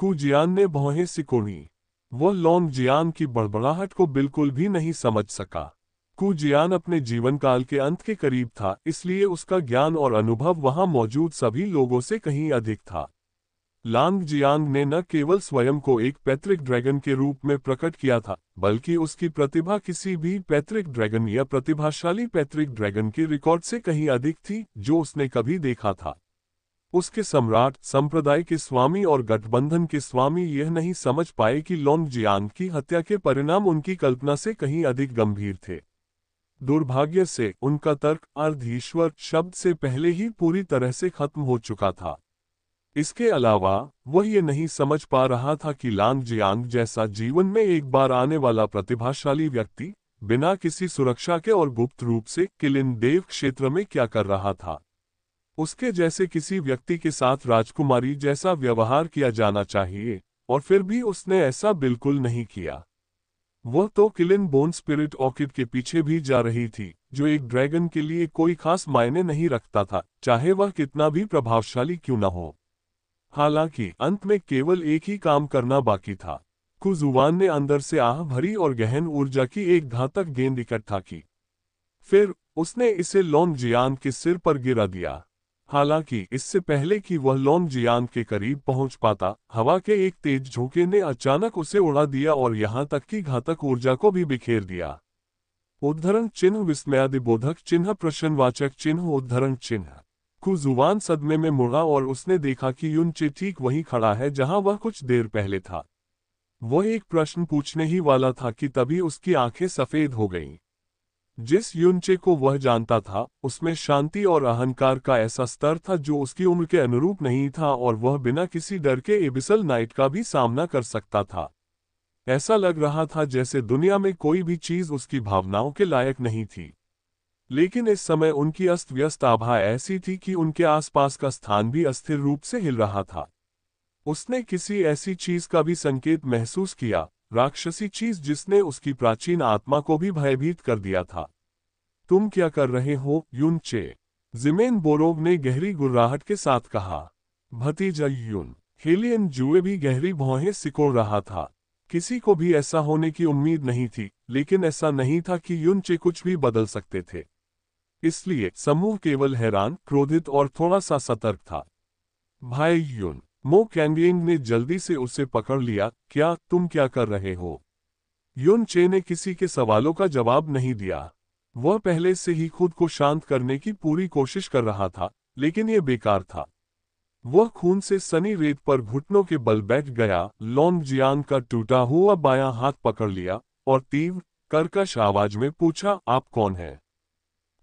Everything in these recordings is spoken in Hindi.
कु जियान ने भौहें सिकोड़ी। वह लॉन्ग जियान की बड़बड़ाहट को बिल्कुल भी नहीं समझ सका। कु जियान अपने जीवन काल के अंत के करीब था, इसलिए उसका ज्ञान और अनुभव वहां मौजूद सभी लोगों से कहीं अधिक था। लांग जियांग ने न केवल स्वयं को एक पैतृक ड्रैगन के रूप में प्रकट किया था, बल्कि उसकी प्रतिभा किसी भी पैतृक ड्रैगन या प्रतिभाशाली पैतृक ड्रैगन के रिकॉर्ड से कहीं अधिक थी जो उसने कभी देखा था। उसके सम्राट, संप्रदाय के स्वामी और गठबंधन के स्वामी यह नहीं समझ पाए कि लॉन्ग जियांग की हत्या के परिणाम उनकी कल्पना से कहीं अधिक गंभीर थे। दुर्भाग्य से उनका तर्क अर्ध ईश्वर शब्द से पहले ही पूरी तरह से खत्म हो चुका था। इसके अलावा वह ये नहीं समझ पा रहा था कि लांग जियांग जैसा जीवन में एक बार आने वाला प्रतिभाशाली व्यक्ति बिना किसी सुरक्षा के और गुप्त रूप से किलिन देव क्षेत्र में क्या कर रहा था। उसके जैसे किसी व्यक्ति के साथ राजकुमारी जैसा व्यवहार किया जाना चाहिए, और फिर भी उसने ऐसा बिल्कुल नहीं किया। वह तो किलिन बोन स्पिरिट ऑर्किड के पीछे भी जा रही थी, जो एक ड्रैगन के लिए कोई खास मायने नहीं रखता था, चाहे वह कितना भी प्रभावशाली क्यों न हो। हालांकि अंत में केवल एक ही काम करना बाकी था। कुजुवान ने अंदर से आह भरी और गहन ऊर्जा की एक घातक गेंद इकट्ठा की। फिर उसने इसे लॉन्ग जियांग के सिर पर गिरा दिया। हालांकि इससे पहले कि वह लॉन्ग जियांग के करीब पहुंच पाता, हवा के एक तेज झोंके ने अचानक उसे उड़ा दिया और यहां तक कि घातक ऊर्जा को भी बिखेर दिया। उद्धरण चिन्ह, विस्मयादिबोधक चिन्ह, प्रश्नवाचक चिन्ह, उद्धरण चिन्ह। कुजुवान सदमे में मुड़ा और उसने देखा कि युनचे ठीक वहीं खड़ा है जहां वह कुछ देर पहले था। वह एक प्रश्न पूछने ही वाला था कि तभी उसकी आंखें सफेद हो गईं। जिस युनचे को वह जानता था, उसमें शांति और अहंकार का ऐसा स्तर था जो उसकी उम्र के अनुरूप नहीं था, और वह बिना किसी डर के एबिसल नाइट का भी सामना कर सकता था। ऐसा लग रहा था जैसे दुनिया में कोई भी चीज उसकी भावनाओं के लायक नहीं थी। लेकिन इस समय उनकी अस्त व्यस्त आभा ऐसी थी कि उनके आसपास का स्थान भी अस्थिर रूप से हिल रहा था। उसने किसी ऐसी चीज का भी संकेत महसूस किया, राक्षसी चीज जिसने उसकी प्राचीन आत्मा को भी भयभीत कर दिया था। तुम क्या कर रहे हो, युनचे? जिमेन बोरोव ने गहरी गुर्राहट के साथ कहा। भतीजा युन। हेलियन जुए भी गहरी भौहें सिकोड़ रहा था। किसी को भी ऐसा होने की उम्मीद नहीं थी, लेकिन ऐसा नहीं था कि युनचे कुछ भी बदल सकते थे। इसलिए समूह केवल हैरान, क्रोधित और थोड़ा सा सतर्क था। भाई युन, मो कैंगियंग ने जल्दी से उसे पकड़ लिया। क्या तुम क्या कर रहे हो? युन चे ने किसी के सवालों का जवाब नहीं दिया। वह पहले से ही खुद को शांत करने की पूरी कोशिश कर रहा था, लेकिन यह बेकार था। वह खून से सनी रेत पर घुटनों के बल बैठ गया, लॉन्ग जियांग का टूटा हुआ बायां हाथ पकड़ लिया और तीव्र कर्कश आवाज में पूछा, आप कौन हैं?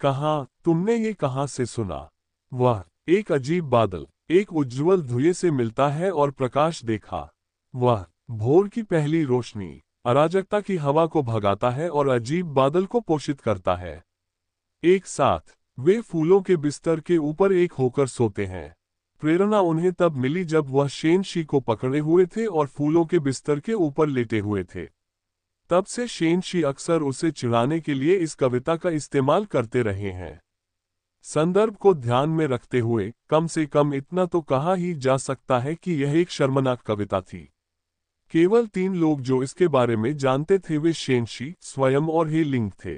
कहाँ? तुमने ये कहाँ से सुना? वह एक अजीब बादल एक उज्ज्वल धुएं से मिलता है और प्रकाश देखा। वह भोर की पहली रोशनी अराजकता की हवा को भगाता है और अजीब बादल को पोषित करता है। एक साथ वे फूलों के बिस्तर के ऊपर एक होकर सोते हैं। प्रेरणा उन्हें तब मिली जब वह शेनशी को पकड़े हुए थे और फूलों के बिस्तर के ऊपर लेटे हुए थे। तब से शेनशी अक्सर उसे चिढ़ाने के लिए इस कविता का इस्तेमाल करते रहे हैं। संदर्भ को ध्यान में रखते हुए कम से कम इतना तो कहा ही जा सकता है कि यह एक शर्मनाक कविता थी। केवल 3 लोग जो इसके बारे में जानते थे वे शेनशी, स्वयं और हे लिंग थे।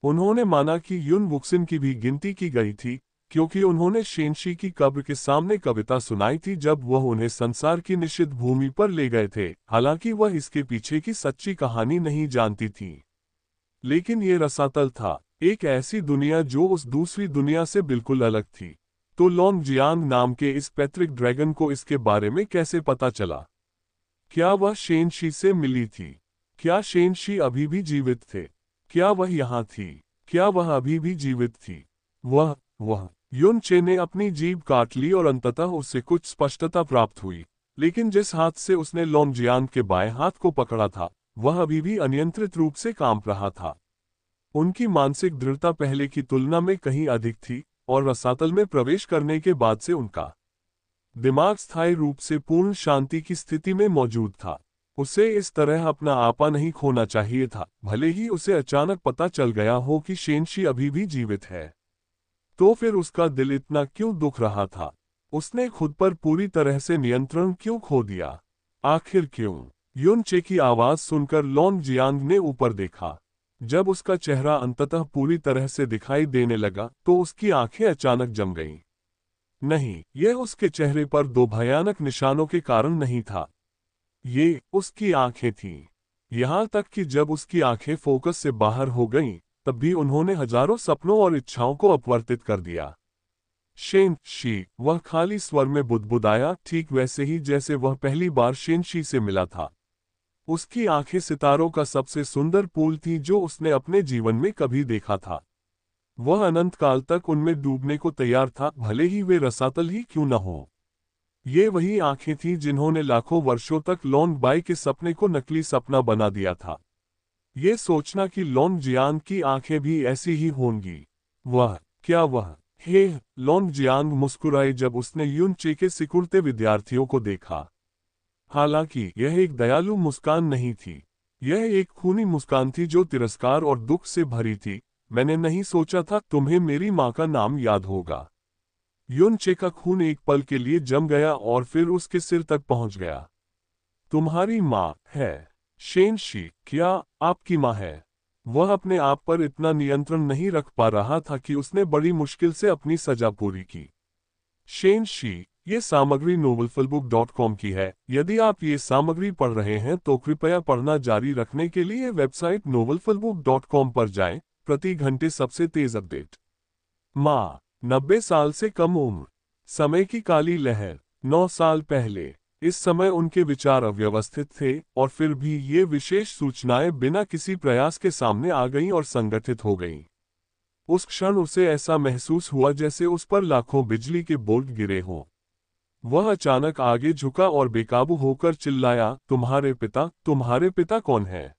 उन्होंने माना कि युन वुक्सिन की भी गिनती की गई थी, क्योंकि उन्होंने शेनशी की कब्र के सामने कविता सुनाई थी जब वह उन्हें संसार की निषिद्ध भूमि पर ले गए थे। हालांकि वह इसके पीछे की सच्ची कहानी नहीं जानती थी, लेकिन ये रसातल था, एक ऐसी दुनिया जो उस दूसरी दुनिया से बिल्कुल अलग थी। तो लॉन्ग जियांग नाम के इस पैतृक ड्रैगन को इसके बारे में कैसे पता चला? क्या वह शेनशी से मिली थी? क्या शेनशी अभी भी जीवित थे? क्या वह यहाँ थी? क्या वह अभी भी जीवित थी? वह युन चे ने अपनी जीभ काट ली और अंततः उससे कुछ स्पष्टता प्राप्त हुई, लेकिन जिस हाथ से उसने लॉन्ग जियांग के बाएं हाथ को पकड़ा था, वह अभी भी अनियंत्रित रूप से कांप रहा था। उनकी मानसिक दृढ़ता पहले की तुलना में कहीं अधिक थी, और रसातल में प्रवेश करने के बाद से उनका दिमाग स्थायी रूप से पूर्ण शांति की स्थिति में मौजूद था। उसे इस तरह अपना आपा नहीं खोना चाहिए था, भले ही उसे अचानक पता चल गया हो कि शेनशी अभी भी जीवित है। तो फिर उसका दिल इतना क्यों दुख रहा था? उसने खुद पर पूरी तरह से नियंत्रण क्यों खो दिया? आखिर क्यों? युन चे की आवाज सुनकर लॉन्ग जियांग ने ऊपर देखा। जब उसका चेहरा अंततः पूरी तरह से दिखाई देने लगा तो उसकी आंखें अचानक जम गईं। नहीं, यह उसके चेहरे पर दो भयानक निशानों के कारण नहीं था। ये उसकी आंखें थीं। यहां तक कि जब उसकी आंखें फोकस से बाहर हो गईं, तब भी उन्होंने हजारों सपनों और इच्छाओं को अपवर्तित कर दिया। शेन शी, वह खाली स्वर में बुदबुदाया, ठीक वैसे ही जैसे वह पहली बार शेन शी से मिला था। उसकी आंखें सितारों का सबसे सुंदर पूल थी जो उसने अपने जीवन में कभी देखा था। वह अनंत काल तक उनमें डूबने को तैयार था, भले ही वे रसातल ही क्यों न हो। ये वही आंखें थीं जिन्होंने लाखों वर्षों तक लॉन्ग बाई के सपने को नकली सपना बना दिया था। ये सोचना कि लॉन्ग जियांग की आंखें भी ऐसी ही होंगी, वह हे लॉन्ग जियांग मुस्कुराए जब उसने युन चे के सिकुड़ते विद्यार्थियों को देखा। हालांकि यह एक दयालु मुस्कान नहीं थी। यह एक खूनी मुस्कान थी जो तिरस्कार और दुख से भरी थी। मैंने नहीं सोचा था तुम्हें मेरी माँ का नाम याद होगा। युन चे का खून एक पल के लिए जम गया और फिर उसके सिर तक पहुंच गया। तुम्हारी माँ है? शेन शी, क्या आपकी माँ है? वह अपने आप पर इतना नियंत्रण नहीं रख पा रहा था कि उसने बड़ी मुश्किल से अपनी सजा पूरी की। शेन शी, ये सामग्री novelfulbook.com की है। यदि आप ये सामग्री पढ़ रहे हैं तो कृपया पढ़ना जारी रखने के लिए वेबसाइट novelfulbook.com पर जाएं। प्रति घंटे सबसे तेज अपडेट। माँ, 90 साल से कम उम्र। समय की काली लहर। 9 साल पहले इस समय उनके विचार अव्यवस्थित थे और फिर भी ये विशेष सूचनाएं बिना किसी प्रयास के सामने आ गईं और संगठित हो गईं। उस क्षण उसे ऐसा महसूस हुआ जैसे उस पर लाखों बिजली के बोल्ट गिरे हों। वह अचानक आगे झुका और बेकाबू होकर चिल्लाया, तुम्हारे पिता कौन है?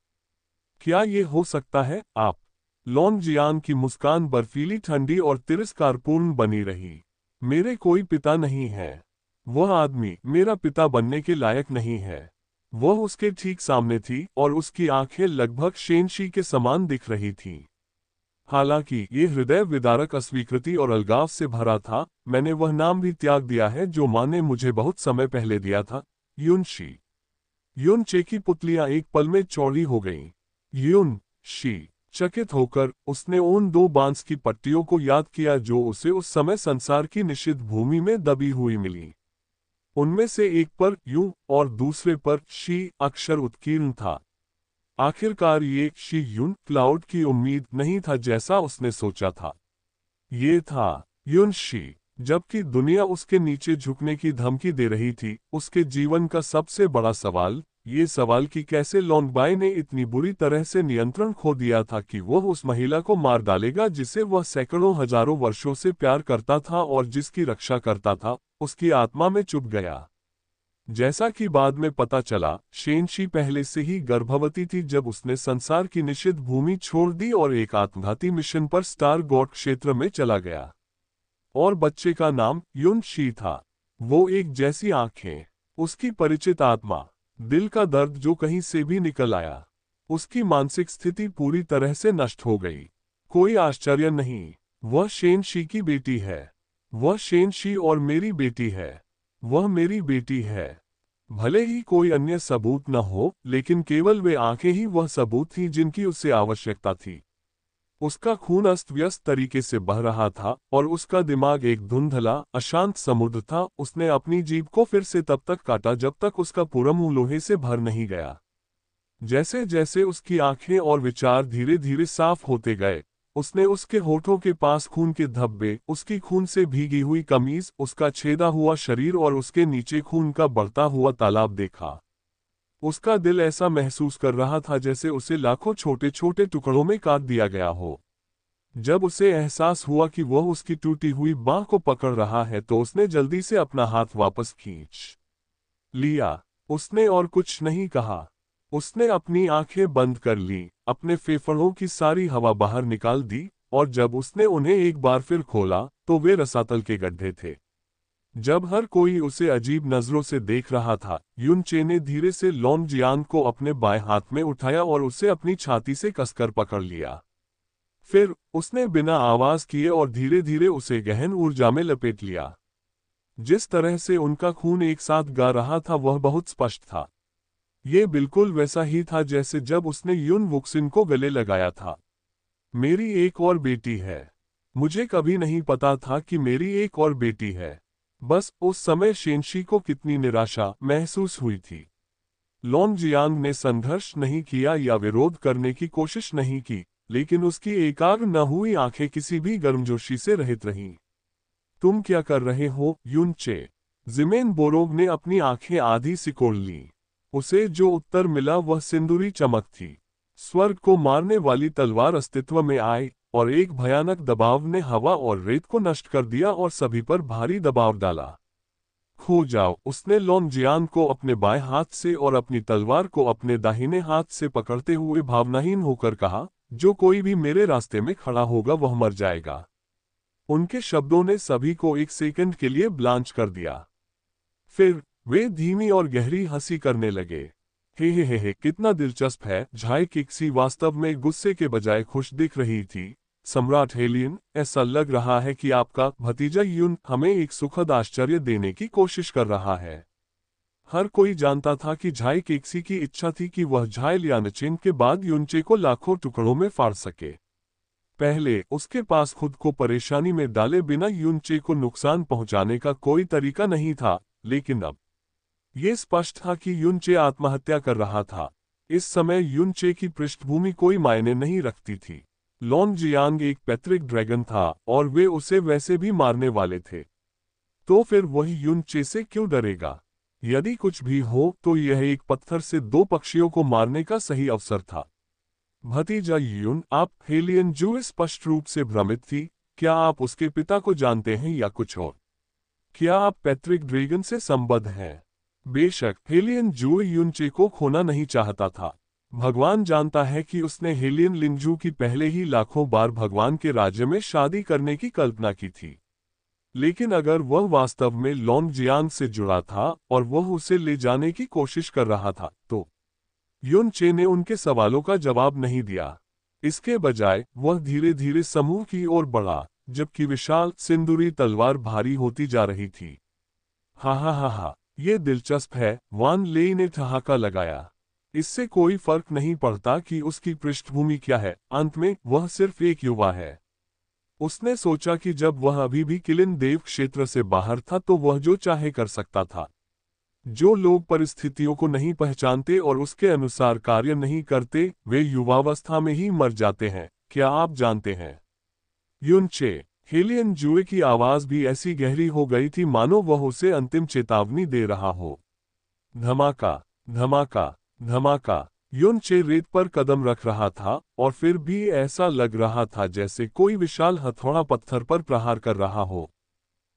क्या ये हो सकता है आप? लॉन्ग जियांग की मुस्कान बर्फीली, ठंडी और तिरस्कारपूर्ण बनी रही। मेरे कोई पिता नहीं है। वह आदमी मेरा पिता बनने के लायक नहीं है। वह उसके ठीक सामने थी और उसकी आंखें लगभग शेनशी के समान दिख रही थीं। हालांकि ये हृदय विदारक अस्वीकृति और अलगाव से भरा था। मैंने वह नाम भी त्याग दिया है जो माँ ने मुझे बहुत समय पहले दिया था, युन शी। युन चे की पुतलियां एक पल में चौड़ी हो गईं। युन शी, चकित होकर उसने उन दो बांस की पट्टियों को याद किया जो उसे उस समय संसार की निषिद्ध भूमि में दबी हुई मिली। उनमें से एक पर यू और दूसरे पर शी अक्षर उत्कीर्ण था। आखिरकार ये शी युन क्लाउड की उम्मीद नहीं था जैसा उसने सोचा था। ये था युन शी। जबकि दुनिया उसके नीचे झुकने की धमकी दे रही थी, उसके जीवन का सबसे बड़ा सवाल ये सवाल कि कैसे लॉन्गबाई ने इतनी बुरी तरह से नियंत्रण खो दिया था कि वह उस महिला को मार डालेगा जिसे वह सैकड़ों हजारों वर्षों से प्यार करता था और जिसकी रक्षा करता था, उसकी आत्मा में चुप गया। जैसा कि बाद में पता चला, शेनशी पहले से ही गर्भवती थी जब उसने संसार की निषिद्ध भूमि छोड़ दी और एक आत्मघाती मिशन पर स्टार गॉड क्षेत्र में चला गया। और बच्चे का नाम युन शी था। वो एक जैसी आंखें, उसकी परिचित आत्मा, दिल का दर्द जो कहीं से भी निकल आया। उसकी मानसिक स्थिति पूरी तरह से नष्ट हो गई। कोई आश्चर्य नहीं, वह शेनशी की बेटी है। वह शेनशी और मेरी बेटी है। वह मेरी बेटी है। भले ही कोई अन्य सबूत न हो, लेकिन केवल वे आंखें ही वह सबूत थी जिनकी उसे आवश्यकता थी। उसका खून अस्त व्यस्त तरीके से बह रहा था और उसका दिमाग एक धुंधला, अशांत समुद्र था। उसने अपनी जीभ को फिर से तब तक काटा जब तक उसका पूरा मुंह लोहे से भर नहीं गया। जैसे जैसे उसकी आंखें और विचार धीरे धीरे साफ होते गए, उसने उसके होठों के पास खून के धब्बे, उसकी खून से भीगी हुई कमीज, उसका छेदा हुआ शरीर और उसके नीचे खून का बढ़ता हुआ तालाब देखा। उसका दिल ऐसा महसूस कर रहा था जैसे उसे लाखों छोटे छोटे टुकड़ों में काट दिया गया हो। जब उसे एहसास हुआ कि वह उसकी टूटी हुई बांह को पकड़ रहा है तो उसने जल्दी से अपना हाथ वापस खींच लिया। उसने और कुछ नहीं कहा। उसने अपनी आंखें बंद कर ली, अपने फेफड़ों की सारी हवा बाहर निकाल दी, और जब उसने उन्हें एक बार फिर खोला तो वे रसातल के गड्ढे थे। जब हर कोई उसे अजीब नजरों से देख रहा था, युन चे ने धीरे से लॉन्ग जियांग को अपने बाएं हाथ में उठाया और उसे अपनी छाती से कसकर पकड़ लिया। फिर उसने बिना आवाज किए और धीरे धीरे उसे गहन ऊर्जा में लपेट लिया। जिस तरह से उनका खून एक साथ गा रहा था वह बहुत स्पष्ट था। ये बिल्कुल वैसा ही था जैसे जब उसने युन वुक्सिन को गले लगाया था। मेरी एक और बेटी है। मुझे कभी नहीं पता था कि मेरी एक और बेटी है। बस उस समय शेनशी को कितनी निराशा महसूस हुई थी। लॉन्ग जियांग ने संघर्ष नहीं किया या विरोध करने की कोशिश नहीं की, लेकिन उसकी एकाग्र न हुई आंखें किसी भी गर्मजोशी से रहित रहीं। तुम क्या कर रहे हो, युनचे? जिमेन बोरोग ने अपनी आंखें आधी सिकोड़ लीं। उसे जो उत्तर मिला वह सिंदूरी चमक थी। स्वर्ग को मारने वाली तलवार अस्तित्व में आई और एक भयानक दबाव ने हवा और रेत को नष्ट कर दिया और सभी पर भारी दबाव डाला। खो जाओ, उसने लॉन्ग जियांग को अपने बाएं हाथ से और अपनी तलवार को अपने दाहिने हाथ से पकड़ते हुए भावनाहीन होकर कहा, जो कोई भी मेरे रास्ते में खड़ा होगा वह मर जाएगा। उनके शब्दों ने सभी को एक सेकंड के लिए ब्लांच कर दिया। फिर वे धीमी और गहरी हंसी करने लगे। हे, कितना दिलचस्प है। झाई किक्सी वास्तव में गुस्से के बजाय खुश दिख रही थी। सम्राट हेलियन, ऐसा लग रहा है कि आपका भतीजा युन हमें एक सुखद आश्चर्य देने की कोशिश कर रहा है। हर कोई जानता था कि झाई किक्सी की इच्छा थी कि वह झाई लियानचिन के बाद युनचे को लाखों टुकड़ों में फाड़ सके। पहले उसके पास खुद को परेशानी में डाले बिना युनचे को नुकसान पहुंचाने का कोई तरीका नहीं था, लेकिन अब यह स्पष्ट था कि युनचे आत्महत्या कर रहा था। इस समय युनचे की पृष्ठभूमि कोई मायने नहीं रखती थी। लॉन्ग जियांग एक पैतृक ड्रैगन था और वे उसे वैसे भी मारने वाले थे। तो फिर वही युनचे से क्यों डरेगा? यदि कुछ भी हो तो यह एक पत्थर से दो पक्षियों को मारने का सही अवसर था। भतीजा युन, आप हेलियन जू स्पष्ट रूप से भ्रमित थी। क्या आप उसके पिता को जानते हैं या कुछ और? क्या आप पैतृक ड्रैगन से संबद्ध हैं? बेशक हेलियन जू युनचे को खोना नहीं चाहता था। भगवान जानता है कि उसने हेलियन लिंगजू की पहले ही लाखों बार भगवान के राज्य में शादी करने की कल्पना की थी। लेकिन अगर वह वास्तव में लॉन्ग जियांग से जुड़ा था और वह उसे ले जाने की कोशिश कर रहा था, तो युनचे ने उनके सवालों का जवाब नहीं दिया। इसके बजाय वह धीरे धीरे समूह की ओर बढ़ा, जबकि विशाल सिंदूरी तलवार भारी होती जा रही थी। हा, ये दिलचस्प है, वान लेई ने ठहाका लगाया। इससे कोई फर्क नहीं पड़ता कि उसकी पृष्ठभूमि क्या है, अंत में वह सिर्फ एक युवा है। उसने सोचा कि जब वह अभी भी किलिन देव क्षेत्र से बाहर था तो वह जो चाहे कर सकता था। जो लोग परिस्थितियों को नहीं पहचानते और उसके अनुसार कार्य नहीं करते, वे युवावस्था में ही मर जाते हैं। क्या आप जानते हैं? युनचे, हेलियन जुए की आवाज भी ऐसी गहरी हो गई थी मानो वह उसे अंतिम चेतावनी दे रहा हो। धमाका, धमाका, धमाका। युनचे रेत पर कदम रख रहा था और फिर भी ऐसा लग रहा था जैसे कोई विशाल हथौड़ा पत्थर पर प्रहार कर रहा हो।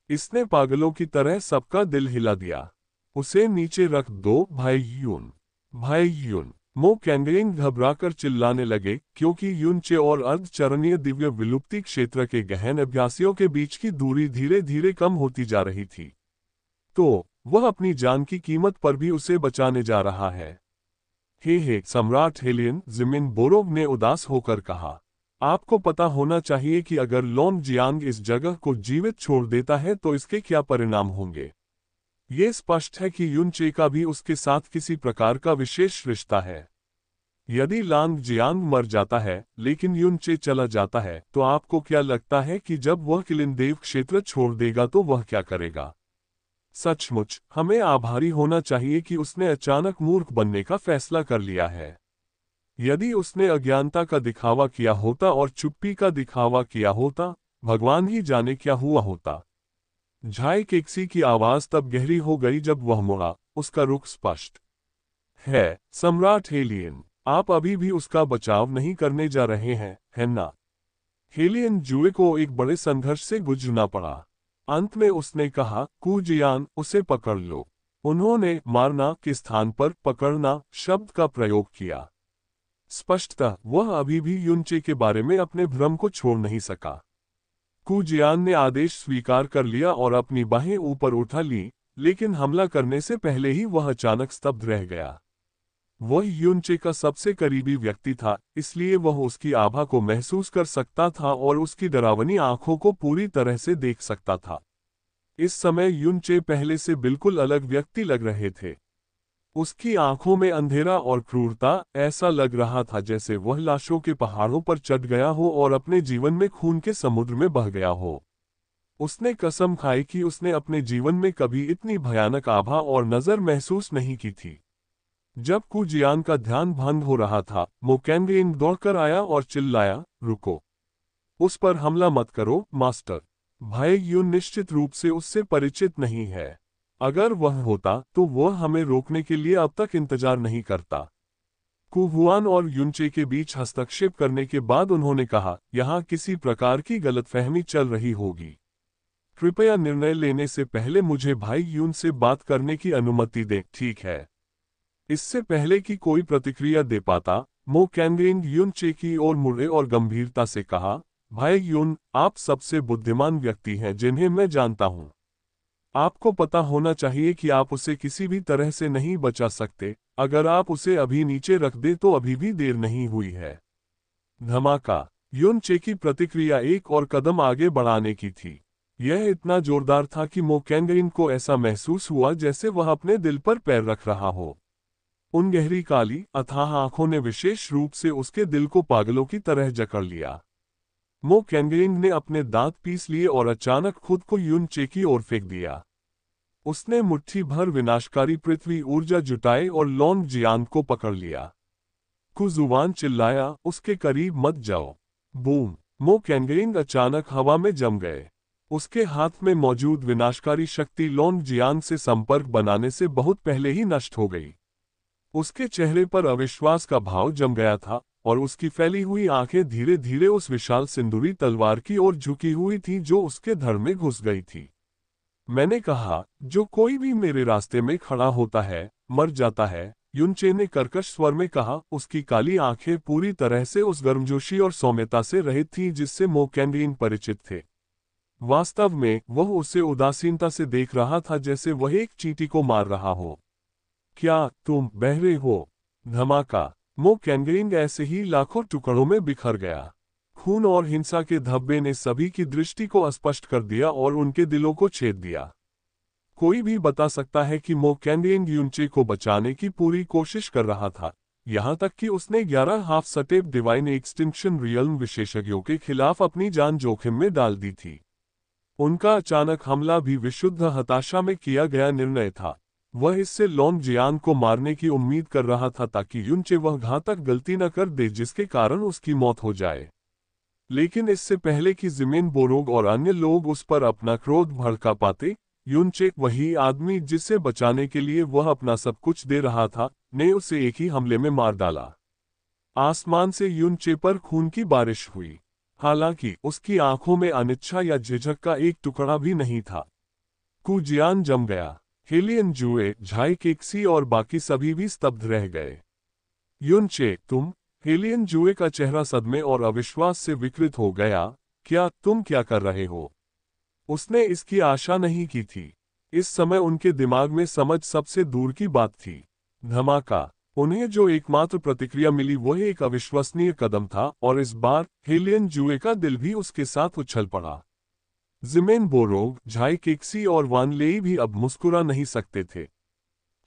इसने पागलों की तरह सबका दिल हिला दिया। उसे नीचे रख दो, भाई युन। भाई युन। मो कैंगयिंग घबराकर चिल्लाने लगे, क्योंकि युनचे और अर्धचरणीय दिव्य विलुप्ति क्षेत्र के गहन अभ्यासियों के बीच की दूरी धीरे धीरे कम होती जा रही थी। तो वह अपनी जान की कीमत पर भी उसे बचाने जा रहा है। हे, सम्राट हेलियन, जिमिन बोरोग ने उदास होकर कहा। आपको पता होना चाहिए कि अगर लॉन्ग जियांग इस जगह को जीवित छोड़ देता है तो इसके क्या परिणाम होंगे। ये स्पष्ट है कि युनचे का भी उसके साथ किसी प्रकार का विशेष रिश्ता है। यदि लॉन्ग जियांग मर जाता है लेकिन युनचे चला जाता है, तो आपको क्या लगता है कि जब वह किलिन देव क्षेत्र छोड़ देगा तो वह क्या करेगा? सचमुच हमें आभारी होना चाहिए कि उसने अचानक मूर्ख बनने का फैसला कर लिया है। यदि उसने अज्ञानता का दिखावा किया होता और चुप्पी का दिखावा किया होता, भगवान ही जाने क्या हुआ होता। झाई किक्सी की आवाज तब गहरी हो गई जब वह मुड़ा। उसका रुख स्पष्ट है। सम्राट हेलियन, आप अभी भी उसका बचाव नहीं करने जा रहे हैं, है ना? हेलियन जुए को एक बड़े संघर्ष से गुजरना पड़ा। अंत में उसने कहा, कुजियान, उसे पकड़ लो। उन्होंने मारना के स्थान पर पकड़ना शब्द का प्रयोग किया। स्पष्टतः वह अभी भी युनचे के बारे में अपने भ्रम को छोड़ नहीं सका। कुजियान ने आदेश स्वीकार कर लिया और अपनी बाहें ऊपर उठा ली, लेकिन हमला करने से पहले ही वह अचानक स्तब्ध रह गया। वह युनचे का सबसे करीबी व्यक्ति था, इसलिए वह उसकी आभा को महसूस कर सकता था और उसकी डरावनी आंखों को पूरी तरह से देख सकता था। इस समय युनचे पहले से बिल्कुल अलग व्यक्ति लग रहे थे। उसकी आंखों में अंधेरा और क्रूरता, ऐसा लग रहा था जैसे वह लाशों के पहाड़ों पर चढ़ गया हो और अपने जीवन में खून के समुद्र में बह गया हो। उसने कसम खाई कि उसने अपने जीवन में कभी इतनी भयानक आभा और नजर महसूस नहीं की थी। जब कु जियान का ध्यान भंग हो रहा था, मो कैंगेन दौड़कर आया और चिल्लाया, रुको! उस पर हमला मत करो, मास्टर। भाई यून निश्चित रूप से उससे परिचित नहीं है। अगर वह होता तो वह हमें रोकने के लिए अब तक इंतजार नहीं करता। कु हुआन और युनचे के बीच हस्तक्षेप करने के बाद उन्होंने कहा, यहाँ किसी प्रकार की गलतफहमी चल रही होगी। कृपया निर्णय लेने से पहले मुझे भाई यून से बात करने की अनुमति दें। ठीक है। इससे पहले कि कोई प्रतिक्रिया दे पाता, मो कैंगेन युनचे की ओर मुड़े और गंभीरता से कहा, भाई यून, आप सबसे बुद्धिमान व्यक्ति हैं जिन्हें मैं जानता हूं। आपको पता होना चाहिए कि आप उसे किसी भी तरह से नहीं बचा सकते। अगर आप उसे अभी नीचे रख दे तो अभी भी देर नहीं हुई है। धमाका! युनचे की प्रतिक्रिया एक और कदम आगे बढ़ाने की थी। यह इतना जोरदार था कि मो कैंगेन को ऐसा महसूस हुआ जैसे वह अपने दिल पर पैर रख रहा हो। उन गहरी काली, अथाह आंखों ने विशेष रूप से उसके दिल को पागलों की तरह जकड़ लिया। मो कैंगेन ने अपने दांत पीस लिए और अचानक खुद को युनचे की ओर फेंक दिया। उसने मुट्ठी भर विनाशकारी पृथ्वी ऊर्जा जुटाई और लोंग जियान को पकड़ लिया। कु जुबान चिल्लाया, उसके करीब मत जाओ। बूम! मो कैंगेन अचानक हवा में जम गए। उसके हाथ में मौजूद विनाशकारी शक्ति लोंग जियान से संपर्क बनाने से बहुत पहले ही नष्ट हो गई। उसके चेहरे पर अविश्वास का भाव जम गया था और उसकी फैली हुई आंखें धीरे धीरे उस विशाल सिंदूरी तलवार की ओर झुकी हुई थी जो उसके धड़ में घुस गई थी। मैंने कहा, जो कोई भी मेरे रास्ते में खड़ा होता है, मर जाता है, युनचे ने कर्कश स्वर में कहा। उसकी काली आंखें पूरी तरह से उस गर्मजोशी और सौम्यता से रहित थीं जिससे मो कैंगेन परिचित थे। वास्तव में वह उसे उदासीनता से देख रहा था जैसे वह एक चींटी को मार रहा हो। क्या तुम बहरे हो? धमाका! मो कैंगेन ऐसे ही लाखों टुकड़ों में बिखर गया। खून और हिंसा के धब्बे ने सभी की दृष्टि को अस्पष्ट कर दिया और उनके दिलों को छेद दिया। कोई भी बता सकता है कि मो कैंगेन युनचे को बचाने की पूरी कोशिश कर रहा था, यहां तक कि उसने 11 half step divine extinction realm विशेषज्ञों के खिलाफ अपनी जान जोखिम में डाल दी थी। उनका अचानक हमला भी विशुद्ध हताशा में किया गया निर्णय था। वह इससे लोंग जियान को मारने की उम्मीद कर रहा था ताकि युनचे वह घातक गलती न कर दे जिसके कारण उसकी मौत हो जाए। लेकिन इससे पहले कि जिमेन बोरोग और अन्य लोग उस पर अपना क्रोध भड़का पाते, युनचे, वही आदमी जिसे बचाने के लिए वह अपना सब कुछ दे रहा था, ने उसे एक ही हमले में मार डाला। आसमान से युनचे पर खून की बारिश हुई। हालांकि उसकी आंखों में अनिच्छा या झिझक का एक टुकड़ा भी नहीं था। कु जियान जम गया। हेलियन जुए, झाई केक्सी और बाकी सभी भी स्तब्ध रह गए। युनचे, तुम? हेलियन जुए का चेहरा सदमे और अविश्वास से विकृत हो गया। तुम क्या कर रहे हो? उसने इसकी आशा नहीं की थी। इस समय उनके दिमाग में समझ सबसे दूर की बात थी। धमाका! उन्हें जो एकमात्र प्रतिक्रिया मिली वह एक अविश्वसनीय कदम था और इस बार हेलियन जुए का दिल भी उसके साथ उछल पड़ा। जिमेन बोरोग, झाई केक्सी और वान लेई भी अब मुस्कुरा नहीं सकते थे।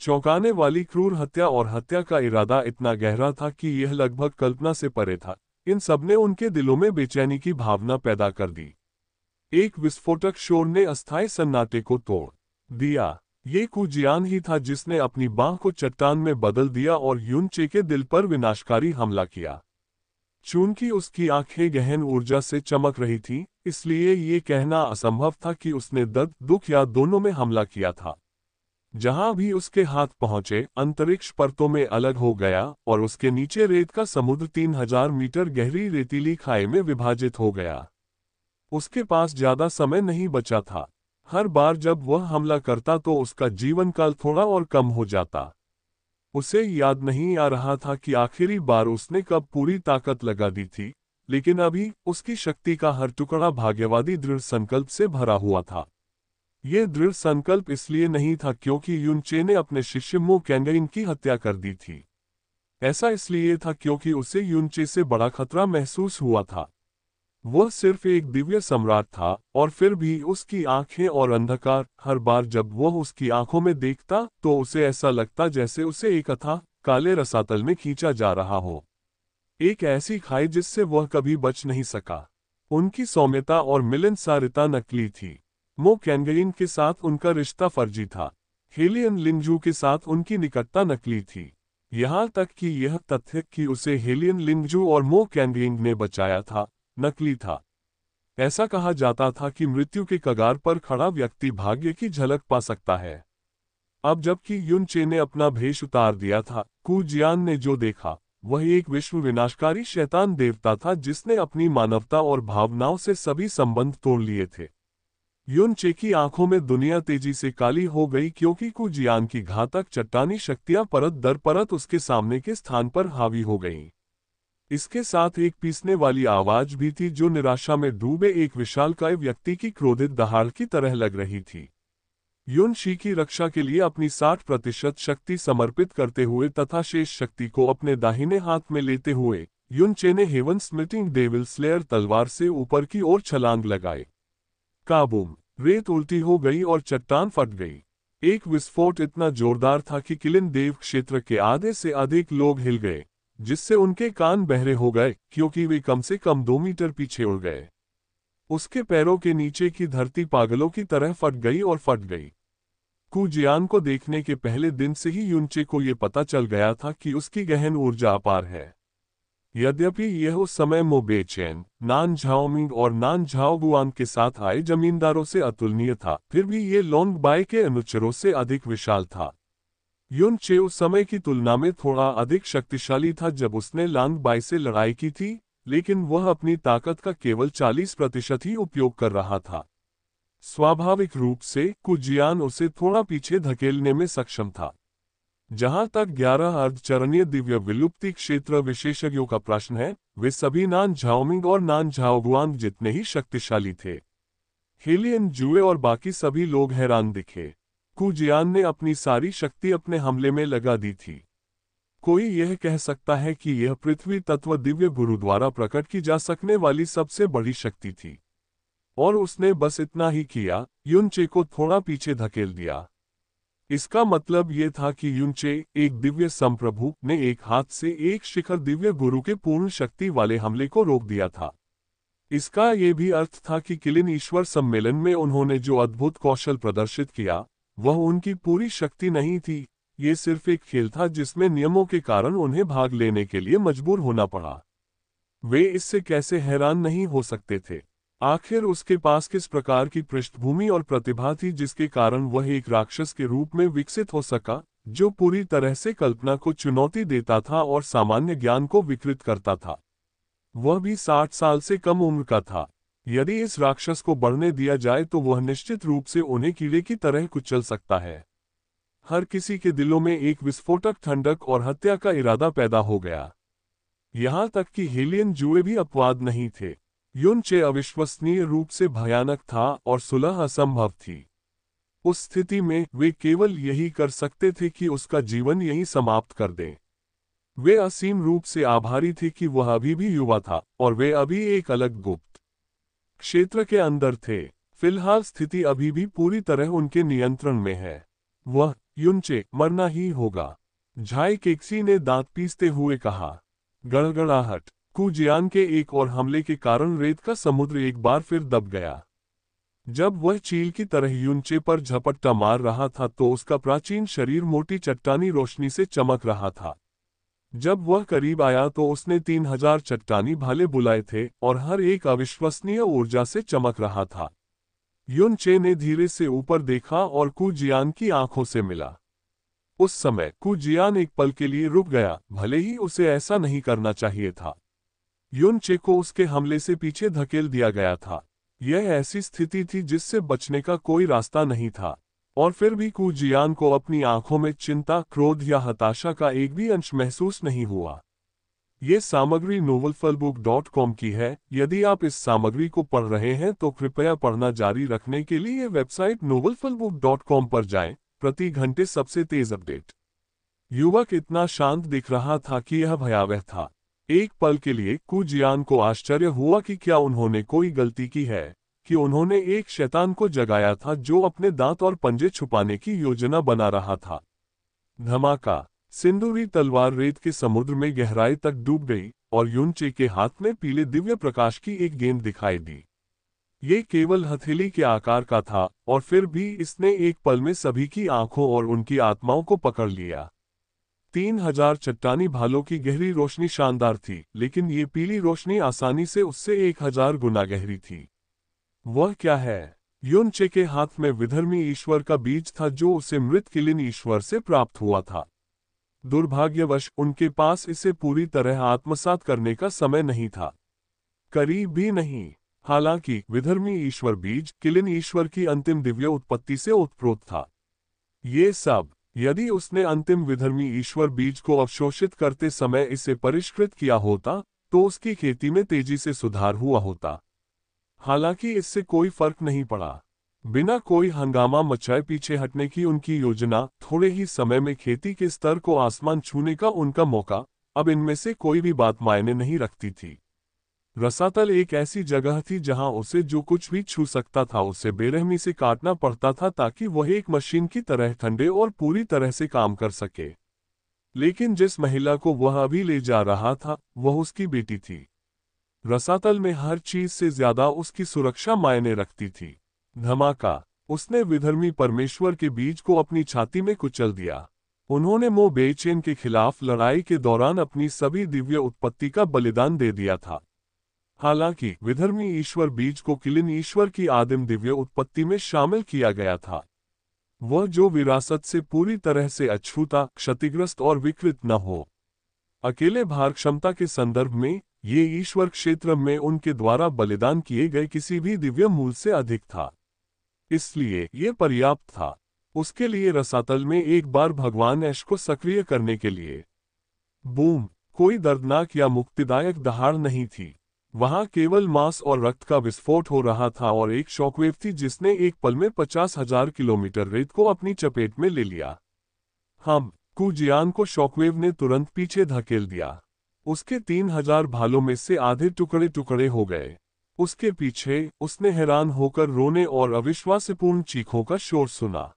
चौंकाने वाली क्रूर हत्या और हत्या का इरादा इतना गहरा था कि यह लगभग कल्पना से परे था। इन सबने उनके दिलों में बेचैनी की भावना पैदा कर दी। एक विस्फोटक शोर ने अस्थायी सन्नाटे को तोड़ दिया। ये कु जियान ही था जिसने अपनी बाह को चट्टान में बदल दिया और युनचे के दिल पर विनाशकारी हमला किया। चूंकि उसकी आंखें गहन ऊर्जा से चमक रही थीं, इसलिए ये कहना असंभव था कि उसने दर्द, दुख या दोनों में हमला किया था। जहां भी उसके हाथ पहुंचे, अंतरिक्ष परतों में अलग हो गया और उसके नीचे रेत का समुद्र 3000 मीटर गहरी रेतीली खाई में विभाजित हो गया। उसके पास ज्यादा समय नहीं बचा था। हर बार जब वह हमला करता तो उसका जीवन काल थोड़ा और कम हो जाता। उसे याद नहीं आ रहा था कि आखिरी बार उसने कब पूरी ताकत लगा दी थी, लेकिन अभी उसकी शक्ति का हर टुकड़ा भाग्यवादी दृढ़ संकल्प से भरा हुआ था। यह दृढ़ संकल्प इसलिए नहीं था क्योंकि युनचे ने अपने शिष्य मो कैंगेन की हत्या कर दी थी। ऐसा इसलिए था क्योंकि उसे युनचे से बड़ा खतरा महसूस हुआ था। वह सिर्फ एक दिव्य सम्राट था, और फिर भी उसकी आंखें और अंधकार, हर बार जब वह उसकी आंखों में देखता तो उसे ऐसा लगता जैसे उसे एक अथाह काले रसातल में खींचा जा रहा हो, एक ऐसी खाई जिससे वह कभी बच नहीं सका। उनकी सौम्यता और मिलनसारिता नकली थी। मो कैंगयिन के साथ उनका रिश्ता फर्जी था। हेलियन लिंजू के साथ उनकी निकटता नकली थी। यहाँ तक कि यह तथ्य कि उसे हेलियन लिंजू और मो कैंगयिन ने बचाया था, नकली था। ऐसा कहा जाता था कि मृत्यु के कगार पर खड़ा व्यक्ति भाग्य की झलक पा सकता है। अब जबकि युन चे ने अपना भेष उतार दिया था, कु जियान ने जो देखा वह एक विश्व विनाशकारी शैतान देवता था जिसने अपनी मानवता और भावनाओं से सभी संबंध तोड़ लिए थे। युन चे की आंखों में दुनिया तेजी से काली हो गई क्योंकि कु जियान की घातक चट्टानी शक्तियां परत दर परत उसके सामने के स्थान पर हावी हो गईं। इसके साथ एक पीसने वाली आवाज भी थी जो निराशा में डूबे एक विशालकाय व्यक्ति की क्रोधित दहाड़ की तरह लग रही थी। युन शी की रक्षा के लिए अपनी 60% शक्ति समर्पित करते हुए तथा शेष शक्ति को अपने दाहिने हाथ में लेते हुए युन चे ने हेवन स्मिटिंग डेविल स्लेयर तलवार से ऊपर की ओर छलांग लगाए। काबूम! रेत उल्टी हो गई और चट्टान फट गई। एक विस्फोट इतना जोरदार था कि किलिन देव क्षेत्र के आधे से अधिक लोग हिल गए, जिससे उनके कान बहरे हो गए क्योंकि वे कम से कम 2 मीटर पीछे उड़ गए। उसके पैरों के नीचे की धरती पागलों की तरह फट गई और फट गई। कु जियान को देखने के पहले दिन से ही युनचे को ये पता चल गया था कि उसकी गहन ऊर्जा अपार है। यद्यपि यह उस समय मो बेचैन, नान झाओमिंग और नान झाओगुआन के साथ आए जमींदारों से अतुलनीय था, फिर भी ये लोंग बाई के अनुचरों से अधिक विशाल था। युन चे उस समय की तुलना में थोड़ा अधिक शक्तिशाली था जब उसने लांग बाई से लड़ाई की थी, लेकिन वह अपनी ताकत का केवल 40% ही उपयोग कर रहा था। स्वाभाविक रूप से कु जियान उसे थोड़ा पीछे धकेलने में सक्षम था। जहां तक 11 अर्धचरणीय दिव्य विलुप्ति क्षेत्र विशेषज्ञों का प्रश्न है, वे सभी नान झाओमिंग और नान झाओगुआंग जितने ही शक्तिशाली थे। हेलियन जुए और बाकी सभी लोग हैरान दिखे। कु जियान ने अपनी सारी शक्ति अपने हमले में लगा दी थी। कोई यह कह सकता है कि यह पृथ्वी तत्व दिव्य गुरु द्वारा प्रकट की जा सकने वाली सबसे बड़ी शक्ति थी। और उसने बस इतना ही किया, युन चे को थोड़ा पीछे धकेल दिया। इसका मतलब यह था कि युन चे, एक दिव्य संप्रभु, ने एक हाथ से एक शिखर दिव्य गुरु के पूर्ण शक्ति वाले हमले को रोक दिया था। इसका यह भी अर्थ था कि किलिन ईश्वर सम्मेलन में उन्होंने जो अद्भुत कौशल प्रदर्शित किया, वह उनकी पूरी शक्ति नहीं थी। ये सिर्फ एक खेल था जिसमें नियमों के कारण उन्हें भाग लेने के लिए मजबूर होना पड़ा। वे इससे कैसे हैरान नहीं हो सकते थे? आखिर उसके पास किस प्रकार की पृष्ठभूमि और प्रतिभा थी जिसके कारण वह एक राक्षस के रूप में विकसित हो सका, जो पूरी तरह से कल्पना को चुनौती देता था और सामान्य ज्ञान को विकृत करता था। वह भी 60 साल से कम उम्र का था। यदि इस राक्षस को बढ़ने दिया जाए तो वह निश्चित रूप से उन्हें कीड़े की तरह कुचल सकता है। हर किसी के दिलों में एक विस्फोटक ठंडक और हत्या का इरादा पैदा हो गया। यहां तक कि हेलियन जुए भी अपवाद नहीं थे। युन चे अविश्वसनीय रूप से भयानक था और सुलह असंभव थी। उस स्थिति में वे केवल यही कर सकते थे कि उसका जीवन यहीं समाप्त कर दें। वे असीम रूप से आभारी थे कि वह अभी भी युवा था और वे अभी एक अलग गुप्त क्षेत्र के अंदर थे। फिलहाल स्थिति अभी भी पूरी तरह उनके नियंत्रण में है। वह, युन चे, मरना ही होगा, झाई केक्सी ने दांत पीसते हुए कहा। गड़गड़ाहट। कु जियान के एक और हमले के कारण रेत का समुद्र एक बार फिर दब गया। जब वह चील की तरह युन चे पर झपट्टा मार रहा था तो उसका प्राचीन शरीर मोटी चट्टानी रोशनी से चमक रहा था। जब वह करीब आया तो उसने 3000 चट्टानी भाले बुलाए थे और हर एक अविश्वसनीय ऊर्जा से चमक रहा था। युन चे ने धीरे से ऊपर देखा और कु जियान की आंखों से मिला। उस समय कु जियान एक पल के लिए रुक गया, भले ही उसे ऐसा नहीं करना चाहिए था। युन चे को उसके हमले से पीछे धकेल दिया गया था। यह ऐसी स्थिति थी जिससे बचने का कोई रास्ता नहीं था, और फिर भी कु जियान को अपनी आंखों में चिंता, क्रोध या हताशा का एक भी अंश महसूस नहीं हुआ। ये सामग्री novelfulbook.com की है। यदि आप इस सामग्री को पढ़ रहे हैं तो कृपया पढ़ना जारी रखने के लिए वेबसाइट novelfulbook.com पर जाएं। प्रति घंटे सबसे तेज अपडेट। युवक इतना शांत दिख रहा था कि यह भयावह था। एक पल के लिए कु जियान को आश्चर्य हुआ कि क्या उन्होंने कोई गलती की है, कि उन्होंने एक शैतान को जगाया था जो अपने दांत और पंजे छुपाने की योजना बना रहा था। धमाका! सिंदूरी तलवार रेत के समुद्र में गहराई तक डूब गई और युनचे के हाथ में पीले दिव्य प्रकाश की एक गेंद दिखाई दी। ये केवल हथेली के आकार का था और फिर भी इसने एक पल में सभी की आंखों और उनकी आत्माओं को पकड़ लिया। 3000 चट्टानी भालों की गहरी रोशनी शानदार थी, लेकिन ये पीली रोशनी आसानी से उससे 1000 गुना गहरी थी। वह क्या है? युनचे के हाथ में विधर्मी ईश्वर का बीज था जो उसे मृत किलिन ईश्वर से प्राप्त हुआ था। दुर्भाग्यवश उनके पास इसे पूरी तरह आत्मसात करने का समय नहीं था, करीब भी नहीं। हालांकि विधर्मी ईश्वर बीज किलिन ईश्वर की अंतिम दिव्य उत्पत्ति से ओतप्रोत था। ये सब, यदि उसने अंतिम विधर्मी ईश्वर बीज को अवशोषित करते समय इसे परिष्कृत किया होता तो उसकी खेती में तेजी से सुधार हुआ होता। हालांकि इससे कोई फर्क नहीं पड़ा। बिना कोई हंगामा मचाए पीछे हटने की उनकी योजना, थोड़े ही समय में खेती के स्तर को आसमान छूने का उनका मौका, अब इनमें से कोई भी बात मायने नहीं रखती थी। रसातल एक ऐसी जगह थी जहां उसे जो कुछ भी छू सकता था उसे बेरहमी से काटना पड़ता था ताकि वह एक मशीन की तरह ठंडे और पूरी तरह से काम कर सके। लेकिन जिस महिला को वह अभी ले जा रहा था वह उसकी बेटी थी। रसातल में हर चीज से ज्यादा उसकी सुरक्षा मायने रखती थी। धमाका! उसने विधर्मी परमेश्वर के बीज को अपनी छाती में कुचल दिया। उन्होंने मो बेचेन के खिलाफ लड़ाई के दौरान अपनी सभी दिव्य उत्पत्ति का बलिदान दे दिया था। हालांकि विधर्मी ईश्वर बीज को किलिन ईश्वर की आदिम दिव्य उत्पत्ति में शामिल किया गया था, वह जो विरासत से पूरी तरह से अछूता, क्षतिग्रस्त और विकृत न हो। अकेले भार क्षमता के संदर्भ में ये ईश्वर क्षेत्र में उनके द्वारा बलिदान किए गए किसी भी दिव्य मूल से अधिक था, इसलिए ये पर्याप्त था उसके लिए रसातल में एक बार भगवान ऐश को सक्रिय करने के लिए। बूम! कोई दर्दनाक या मुक्तिदायक दहाड़ नहीं थी, वहां केवल मांस और रक्त का विस्फोट हो रहा था और एक शॉकवेव थी जिसने एक पल में 50,000 किलोमीटर रेत को अपनी चपेट में ले लिया। कु जियान को शॉकवेव ने तुरंत पीछे धकेल दिया। उसके 3000 भालों में से आधे टुकड़े टुकड़े हो गए। उसके पीछे उसने हैरान होकर रोने और अविश्वासपूर्ण चीखों का शोर सुना।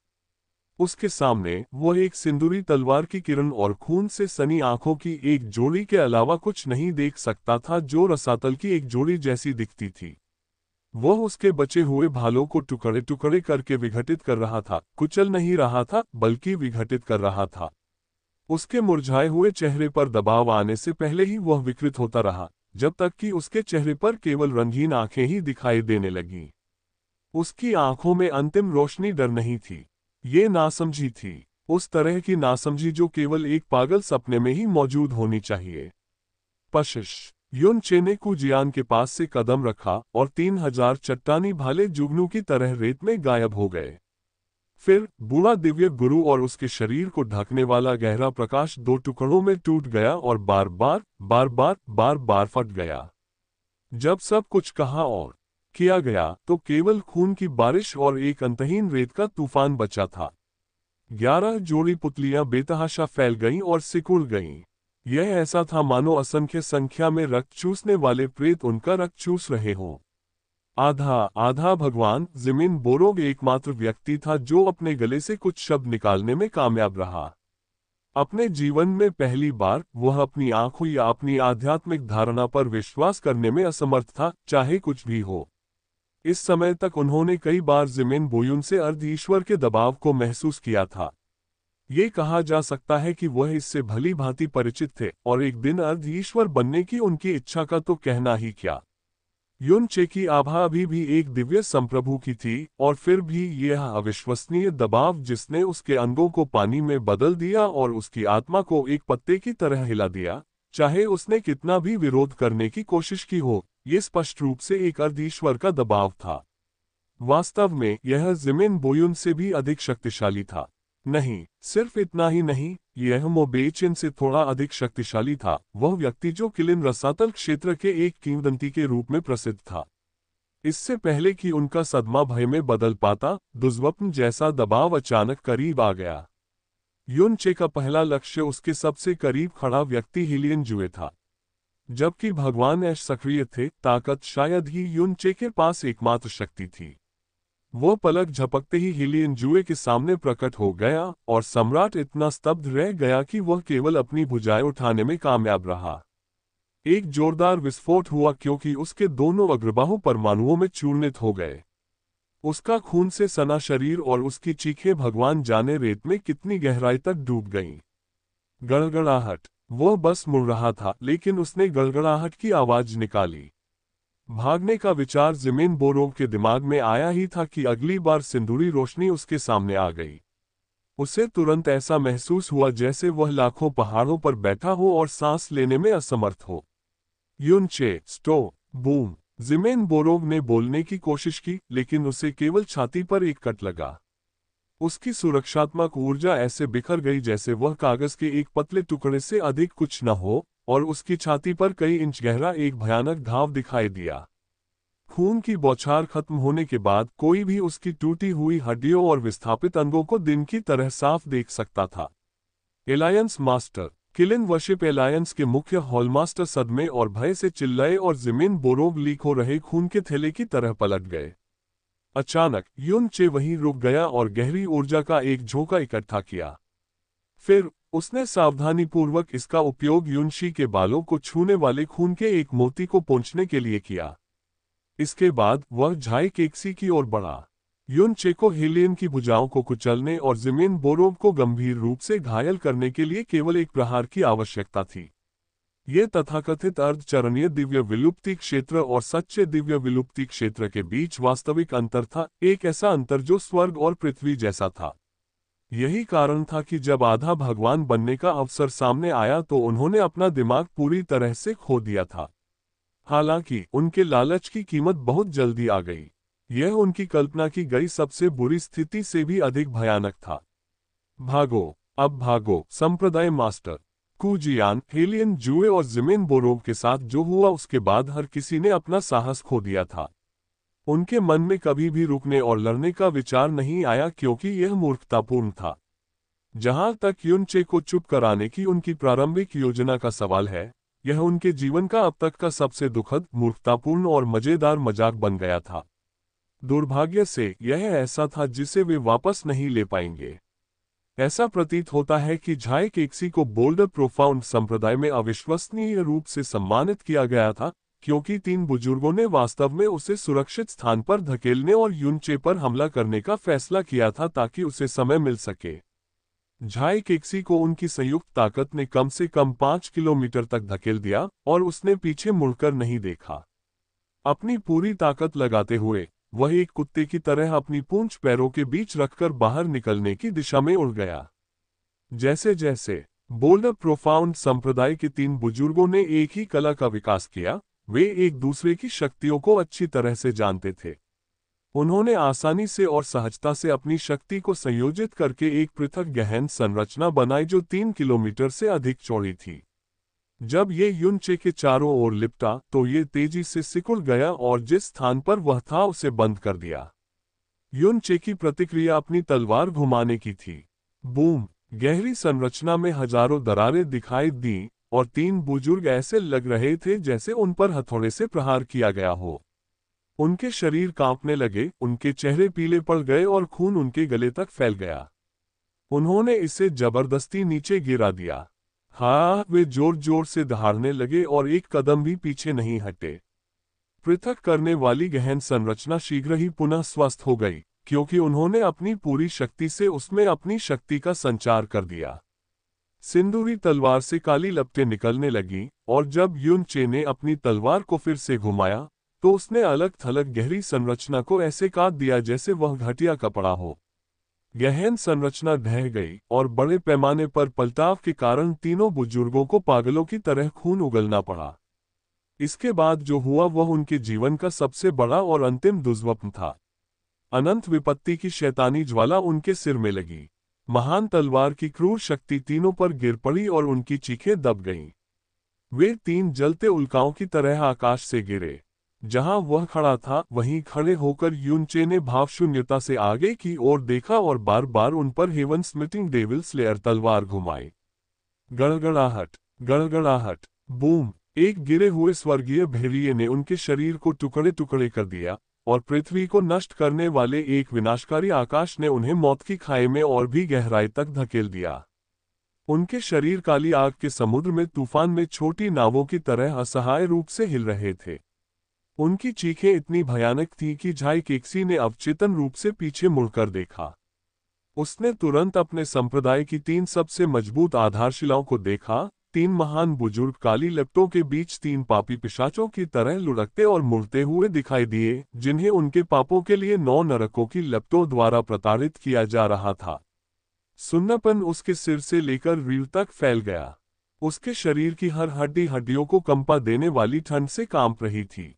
उसके सामने वह एक सिंदूरी तलवार की किरण और खून से सनी आंखों की एक जोड़ी के अलावा कुछ नहीं देख सकता था जो रसातल की एक जोड़ी जैसी दिखती थी। वह उसके बचे हुए भालों को टुकड़े टुकड़े करके विघटित कर रहा था, कुचल नहीं रहा था बल्कि विघटित कर रहा था। उसके मुरझाए हुए चेहरे पर दबाव आने से पहले ही वह विकृत होता रहा, जब तक कि उसके चेहरे पर केवल रंगीन आंखें ही दिखाई देने लगीं। उसकी आंखों में अंतिम रोशनी डर नहीं थी, ये नासमझी थी, उस तरह की नासमझी जो केवल एक पागल सपने में ही मौजूद होनी चाहिए। पशिश! युनचे ने कु जियान के पास से कदम रखा और 3000 चट्टानी भाले जुगनू की तरह रेत में गायब हो गए। फिर बूढ़ा दिव्य गुरु और उसके शरीर को ढकने वाला गहरा प्रकाश दो टुकड़ों में टूट गया और बार बार फट गया। जब सब कुछ कहा और किया गया तो केवल खून की बारिश और एक अंतहीन रेत का तूफान बचा था। 11 जोड़ी पुतलियां बेतहाशा फैल गईं और सिकुड़ गईं। यह ऐसा था मानो असंख्य संख्या में रक्त चूसने वाले प्रेत उनका रक्त चूस रहे हों। आधा भगवान ज़िमिन बोरोग एकमात्र व्यक्ति था जो अपने गले से कुछ शब्द निकालने में कामयाब रहा। अपने जीवन में पहली बार वह अपनी आंखों या अपनी आध्यात्मिक धारणा पर विश्वास करने में असमर्थ था, चाहे कुछ भी हो। इस समय तक उन्होंने कई बार ज़िमिन बोयुन से अर्ध ईश्वर के दबाव को महसूस किया था। ये कहा जा सकता है कि वह इससे भली भांति परिचित थे और एक दिन अर्ध ईश्वर बनने की उनकी इच्छा का तो कहना ही क्या। युनचे की आभा अभी भी एक दिव्य संप्रभु की थी और फिर भी यह अविश्वसनीय दबाव जिसने उसके अंगों को पानी में बदल दिया और उसकी आत्मा को एक पत्ते की तरह हिला दिया, चाहे उसने कितना भी विरोध करने की कोशिश की हो, ये स्पष्ट रूप से एक अर्धईश्वर का दबाव था। वास्तव में यह ज़िमिन बोयुन से भी अधिक शक्तिशाली था। नहीं, सिर्फ इतना ही नहीं, यह मो बेचेन से थोड़ा अधिक शक्तिशाली था, वह व्यक्ति जो किलिन रसातल क्षेत्र के एक किंवदंती के रूप में प्रसिद्ध था। इससे पहले कि उनका सदमा भय में बदल पाता, दुर्स्वप्न जैसा दबाव अचानक करीब आ गया। युनचे का पहला लक्ष्य उसके सबसे करीब खड़ा व्यक्ति हिलियन जुए था। जबकि भगवान ऐश सक्रिय थे, ताकत शायद ही युन चे के पास एकमात्र शक्ति थी। वो पलक झपकते ही हिलियन जुए के सामने प्रकट हो गया और सम्राट इतना स्तब्ध रह गया कि वह केवल अपनी भुजाएं उठाने में कामयाब रहा। एक जोरदार विस्फोट हुआ क्योंकि उसके दोनों अग्रबाहु परमाणुओं में चूर्णित हो गए। उसका खून से सना शरीर और उसकी चीखें भगवान जाने रेत में कितनी गहराई तक डूब गईं। गड़गड़ाहट। वह बस मुड़ रहा था, लेकिन उसने गड़गड़ाहट की आवाज निकाली। भागने का विचार ज़मीन बोरोव के दिमाग में आया ही था कि अगली बार सिंदूरी रोशनी उसके सामने आ गई। उसे तुरंत ऐसा महसूस हुआ जैसे वह लाखों पहाड़ों पर बैठा हो और सांस लेने में असमर्थ हो। युन चे, स्टो, बूम। ज़मीन बोरोव ने बोलने की कोशिश की, लेकिन उसे केवल छाती पर एक कट लगा। उसकी सुरक्षात्मक ऊर्जा ऐसे बिखर गई जैसे वह कागज के एक पतले टुकड़े से अधिक कुछ न हो, और उसकी छाती पर कई इंच गहरा एक भयानक घाव दिखाई दिया। खून की बौछार खत्म होने के बाद कोई भी उसकी टूटी हुई हड्डियों और विस्थापित अंगों को दिन की तरह साफ देख सकता था। Alliance master. किलिन वर्शिप एलायंस के मुख्य हॉलमास्टर सदमे और भय से चिल्लाए और ज़मीन बोरोव लीक हो रहे खून के थैले की तरह पलट गए। अचानक युन चे वहीं रुक गया और गहरी ऊर्जा का एक झोंका इकट्ठा किया। फिर उसने सावधानीपूर्वक इसका उपयोग युनशी के बालों को छूने वाले खून के एक मोती को पोंछने के लिए किया। इसके बाद वह झाई केक्सी की ओर बढ़ा। युन चे को हिलियन की भुजाओं को कुचलने और ज़मीन बोरोव को गंभीर रूप से घायल करने के लिए केवल एक प्रहार की आवश्यकता थी। ये तथाकथित अर्धचरणीय दिव्य विलुप्ति क्षेत्र और सच्चे दिव्य विलुप्ति क्षेत्र के बीच वास्तविक अंतर था, एक ऐसा अंतर जो स्वर्ग और पृथ्वी जैसा था। यही कारण था कि जब आधा भगवान बनने का अवसर सामने आया तो उन्होंने अपना दिमाग पूरी तरह से खो दिया था। हालांकि उनके लालच की कीमत बहुत जल्दी आ गई। यह उनकी कल्पना की गई सबसे बुरी स्थिति से भी अधिक भयानक था। भागो, अब भागो। संप्रदाय मास्टर कुजियान, हेलियन जुए और ज़मीन बोरोव के साथ जो हुआ उसके बाद हर किसी ने अपना साहस खो दिया था। उनके मन में कभी भी रुकने और लड़ने का विचार नहीं आया क्योंकि यह मूर्खतापूर्ण था। जहां तक युन चे को चुप कराने की उनकी प्रारंभिक योजना का सवाल है, यह उनके जीवन का अब तक का सबसे दुखद, मूर्खतापूर्ण और मजेदार मजाक बन गया था। दुर्भाग्य से यह ऐसा था जिसे वे वापस नहीं ले पाएंगे। ऐसा प्रतीत होता है कि झाई केक्सी को बोल्डर प्रोफाउंड संप्रदाय में अविश्वसनीय रूप से सम्मानित किया गया था, क्योंकि 3 बुजुर्गों ने वास्तव में उसे सुरक्षित स्थान पर धकेलने और युन चे पर हमला करने का फैसला किया था ताकि उसे समय मिल सके। झाई केक्सी को उनकी संयुक्त ताकत ने कम से कम 5 किलोमीटर तक धकेल दिया और उसने पीछे मुड़कर नहीं देखा। अपनी पूरी ताकत लगाते हुए वह एक कुत्ते की तरह अपनी पूंछ पैरों के बीच रखकर बाहर निकलने की दिशा में उड़ गया। जैसे जैसे बोल्डर प्रोफाउंड संप्रदाय के 3 बुजुर्गों ने एक ही कला का विकास किया, वे एक दूसरे की शक्तियों को अच्छी तरह से जानते थे। उन्होंने आसानी से और सहजता से अपनी शक्ति को संयोजित करके एक पृथक गहन संरचना बनाई जो 3 किलोमीटर से अधिक चौड़ी थी। जब ये युन चे के चारों ओर लिपटा तो ये तेजी से सिकुड़ गया और जिस स्थान पर वह था उसे बंद कर दिया। युन चे की प्रतिक्रिया अपनी तलवार घुमाने की थी। बूम! गहरी संरचना में हजारों दरारें दिखाई दी और 3 बुजुर्ग ऐसे लग रहे थे जैसे उन पर हथौड़े से प्रहार किया गया हो। उनके शरीर कांपने लगे, उनके चेहरे पीले पड़ गए और खून उनके गले तक फैल गया। उन्होंने इसे जबरदस्ती नीचे गिरा दिया। हाँ, वे जोर जोर से दहाड़ने लगे और एक कदम भी पीछे नहीं हटे। पृथक करने वाली गहन संरचना शीघ्र ही पुनः स्वस्थ हो गई, क्योंकि उन्होंने अपनी पूरी शक्ति से उसमें अपनी शक्ति का संचार कर दिया। सिंदूरी तलवार से काली लपटें निकलने लगी और जब युन चे ने अपनी तलवार को फिर से घुमाया तो उसने अलग थलग गहरी संरचना को ऐसे काट दिया जैसे वह घटिया कपड़ा हो। गहन संरचना ढह गई और बड़े पैमाने पर पलटाव के कारण तीनों बुजुर्गों को पागलों की तरह खून उगलना पड़ा। इसके बाद जो हुआ वह उनके जीवन का सबसे बड़ा और अंतिम दुष्स्वप्न था। अनंत विपत्ति की शैतानी ज्वाला उनके सिर में लगी। महान तलवार की क्रूर शक्ति तीनों पर गिर पड़ी और उनकी चीखें दब गईं। वे 3 जलते उल्काओं की तरह आकाश से गिरे। जहां वह खड़ा था वहीं खड़े होकर युन चे ने भावशून्यता से आगे की ओर देखा और बार बार उन पर हेवन स्मिटिंग डेविल स्लेयर तलवार घुमाई। गड़गड़ाहट, गड़गड़ाहट, बूम! एक गिरे हुए स्वर्गीय भेड़िए ने उनके शरीर को टुकड़े टुकड़े कर दिया, और पृथ्वी को नष्ट करने वाले एक विनाशकारी आकाश ने उन्हें मौत की खाई में और भी गहराई तक धकेल दिया। उनके शरीर काली आग के समुद्र में तूफान में छोटी नावों की तरह असहाय रूप से हिल रहे थे। उनकी चीखें इतनी भयानक थीं कि झाई केक्सी ने अवचेतन रूप से पीछे मुड़कर देखा। उसने तुरंत अपने संप्रदाय की 3 सबसे मजबूत आधारशिलाओं को देखा। 3 महान बुजुर्ग काली लपटों के बीच 3 पापी पिशाचों की तरह लुढ़कते और मुड़ते हुए दिखाई दिए, जिन्हें उनके पापों के लिए 9 नरकों की लपटों द्वारा प्रताड़ित किया जा रहा था। सुन्नापन उसके सिर से लेकर रीढ़ तक फैल गया। उसके शरीर की हर हड्डी हड्डियों को कंपा देने वाली ठंड से कांप रही थी।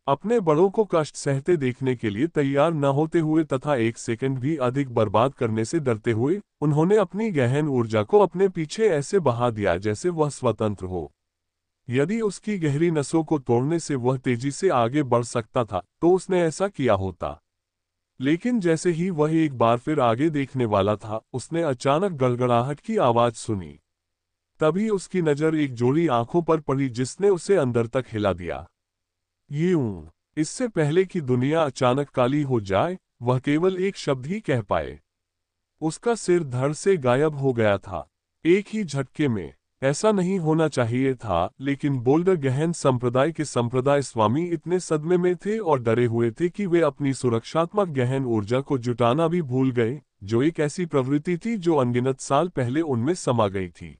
अपने बड़ों को कष्ट सहते देखने के लिए तैयार न होते हुए तथा 1 सेकंड भी अधिक बर्बाद करने से डरते हुए, उन्होंने अपनी गहन ऊर्जा को अपने पीछे ऐसे बहा दिया जैसे वह स्वतंत्र हो। यदि उसकी गहरी नसों को तोड़ने से वह तेजी से आगे बढ़ सकता था, तो उसने ऐसा किया होता। लेकिन जैसे ही वह एक बार फिर आगे देखने वाला था, उसने अचानक गड़गड़ाहट की आवाज सुनी। तभी उसकी नजर एक जोड़ी आंखों पर पड़ी जिसने उसे अंदर तक हिला दिया। इससे पहले कि दुनिया अचानक काली हो जाए, वह केवल एक शब्द ही कह पाए। उसका सिर धड़ से गायब हो गया था, एक ही झटके में। ऐसा नहीं होना चाहिए था, लेकिन बोल्डर गहन संप्रदाय के संप्रदाय स्वामी इतने सदमे में थे और डरे हुए थे कि वे अपनी सुरक्षात्मक गहन ऊर्जा को जुटाना भी भूल गए, जो एक ऐसी प्रवृत्ति थी जो अनगिनत साल पहले उनमें समा गई थी।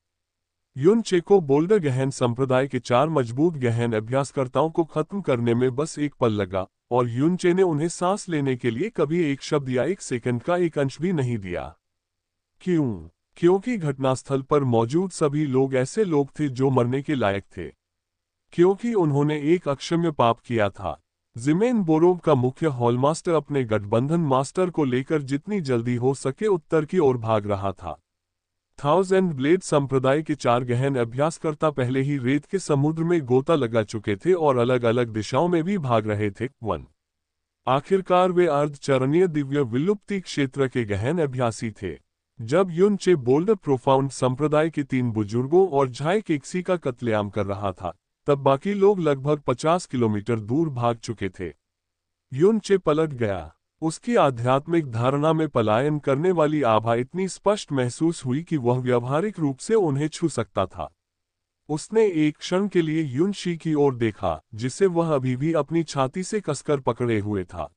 युन चे को बोल्डर गहन संप्रदाय के 4 मजबूत गहन अभ्यासकर्ताओं को खत्म करने में बस एक पल लगा, और युन चे ने उन्हें सांस लेने के लिए कभी एक शब्द या 1 सेकंड का एक अंश भी नहीं दिया। क्यों? क्योंकि घटनास्थल पर मौजूद सभी लोग ऐसे लोग थे जो मरने के लायक थे, क्योंकि उन्होंने एक अक्षम्य पाप किया था। जिमेन बोरोव का मुख्य हॉलमास्टर अपने गठबंधन मास्टर को लेकर जितनी जल्दी हो सके उत्तर की ओर भाग रहा था। 1000 ब्लेड संप्रदाय के 4 गहन अभ्यासकर्ता पहले ही रेत के समुद्र में गोता लगा चुके थे और अलग अलग दिशाओं में भी भाग रहे थे। 1 आखिरकार वे अर्धचरणीय दिव्य विलुप्ति क्षेत्र के गहन अभ्यासी थे। जब युन चे बोल्डर प्रोफाउंड संप्रदाय के 3 बुजुर्गों और झाई केक्सी का कत्लेआम कर रहा था, तब बाकी लोग लगभग 50 किलोमीटर दूर भाग चुके थे। युन चे पलट गया। उसकी आध्यात्मिक धारणा में पलायन करने वाली आभा इतनी स्पष्ट महसूस हुई कि वह व्यावहारिक रूप से उन्हें छू सकता था। उसने एक क्षण के लिए युन शी की ओर देखा, जिसे वह अभी भी अपनी छाती से कसकर पकड़े हुए था।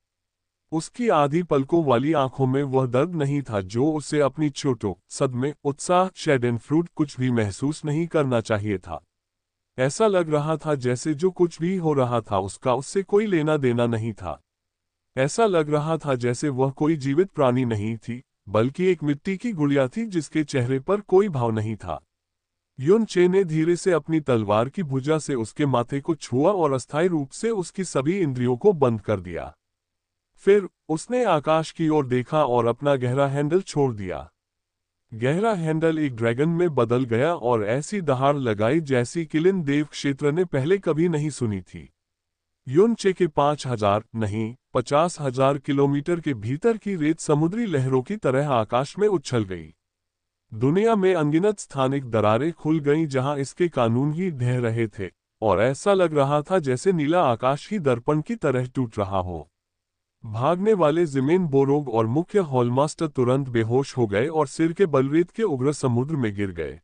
उसकी आधी पलकों वाली आंखों में वह दर्द नहीं था जो उसे अपनी चोटों, सदमे, उत्साह, शेडन फ्रूट कुछ भी महसूस नहीं करना चाहिए था। ऐसा लग रहा था जैसे जो कुछ भी हो रहा था उसका उससे कोई लेना देना नहीं था। ऐसा लग रहा था जैसे वह कोई जीवित प्राणी नहीं थी, बल्कि एक मिट्टी की गुड़िया थी जिसके चेहरे पर कोई भाव नहीं था। युन चे ने धीरे से अपनी तलवार की भुजा से उसके माथे को छुआ और अस्थायी रूप से उसकी सभी इंद्रियों को बंद कर दिया। फिर उसने आकाश की ओर देखा और अपना गहरा हैंडल छोड़ दिया। गहरा हैंडल एक ड्रैगन में बदल गया और ऐसी दहाड़ लगाई जैसी किलिन देव क्षेत्र ने पहले कभी नहीं सुनी थी। युन चे के 5000 नहीं 50,000 किलोमीटर के भीतर की रेत समुद्री लहरों की तरह आकाश में उछल गई। दुनिया में अनगिनत स्थानिक दरारें खुल गईं जहां इसके कानून ही ढह रहे थे, और ऐसा लग रहा था जैसे नीला आकाश ही दर्पण की तरह टूट रहा हो। भागने वाले जिमेन बोरोग और मुख्य हॉलमास्टर तुरंत बेहोश हो गए और सिर के बल रेत के उग्र समुद्र में गिर गए।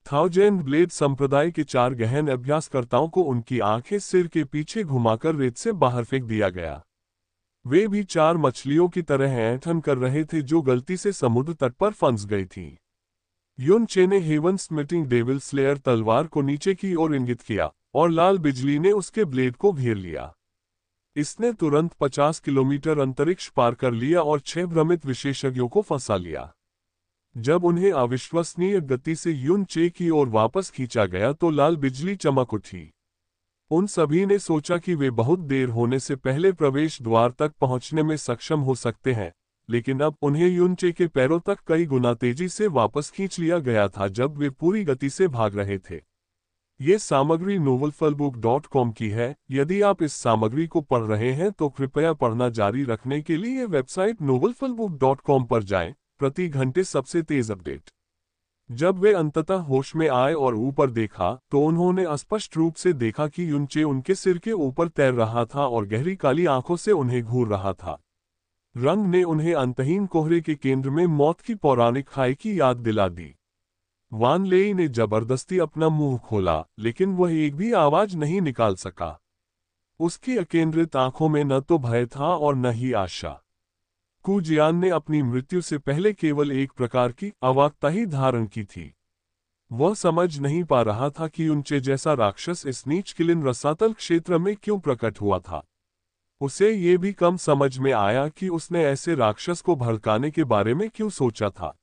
1000 ब्लेड संप्रदाय के 4 गहन अभ्यासकर्ताओं को उनकी आंखें सिर के पीछे घुमाकर रेत से बाहर फेंक दिया गया। वे भी 4 मछलियों की तरह ऐंठन कर रहे थे जो गलती से समुद्र तट पर फंस गई थीं। युन चे ने हेवन स्मिटिंग डेविल स्लेयर तलवार को नीचे की ओर इंगित किया, और लाल बिजली ने उसके ब्लेड को घेर लिया। इसने तुरंत 50 किलोमीटर अंतरिक्ष पार कर लिया और 6 भ्रमित विशेषज्ञों को फंसा लिया। जब उन्हें अविश्वसनीय गति से युन चे की ओर वापस खींचा गया तो लाल बिजली चमक उठी। उन सभी ने सोचा कि वे बहुत देर होने से पहले प्रवेश द्वार तक पहुंचने में सक्षम हो सकते हैं, लेकिन अब उन्हें युन चे के पैरों तक कई गुना तेजी से वापस खींच लिया गया था जब वे पूरी गति से भाग रहे थे। ये सामग्री novelfullbook.com की है। यदि आप इस सामग्री को पढ़ रहे हैं तो कृपया पढ़ना जारी रखने के लिए वेबसाइट novelfullbook.com पर जाएं। प्रति घंटे सबसे तेज अपडेट। जब वे अंततः होश में आए और ऊपर देखा तो उन्होंने स्पष्ट रूप से देखा कि युनचे उनके सिर के ऊपर तैर रहा था और गहरी काली आंखों से उन्हें घूर रहा था। रंग ने उन्हें अंतहीन कोहरे के केंद्र में मौत की पौराणिक खाई की याद दिला दी। वान लेई ने जबरदस्ती अपना मुंह खोला, लेकिन वह एक भी आवाज नहीं निकाल सका। उसकी अकेंद्रित आंखों में न तो भय था और न ही आशा। कु जियान ने अपनी मृत्यु से पहले केवल एक प्रकार की अवाकता ही धारण की थी। वह समझ नहीं पा रहा था कि उनचे जैसा राक्षस इस नीच किलिन रसातल क्षेत्र में क्यों प्रकट हुआ था। उसे ये भी कम समझ में आया कि उसने ऐसे राक्षस को भड़काने के बारे में क्यों सोचा था।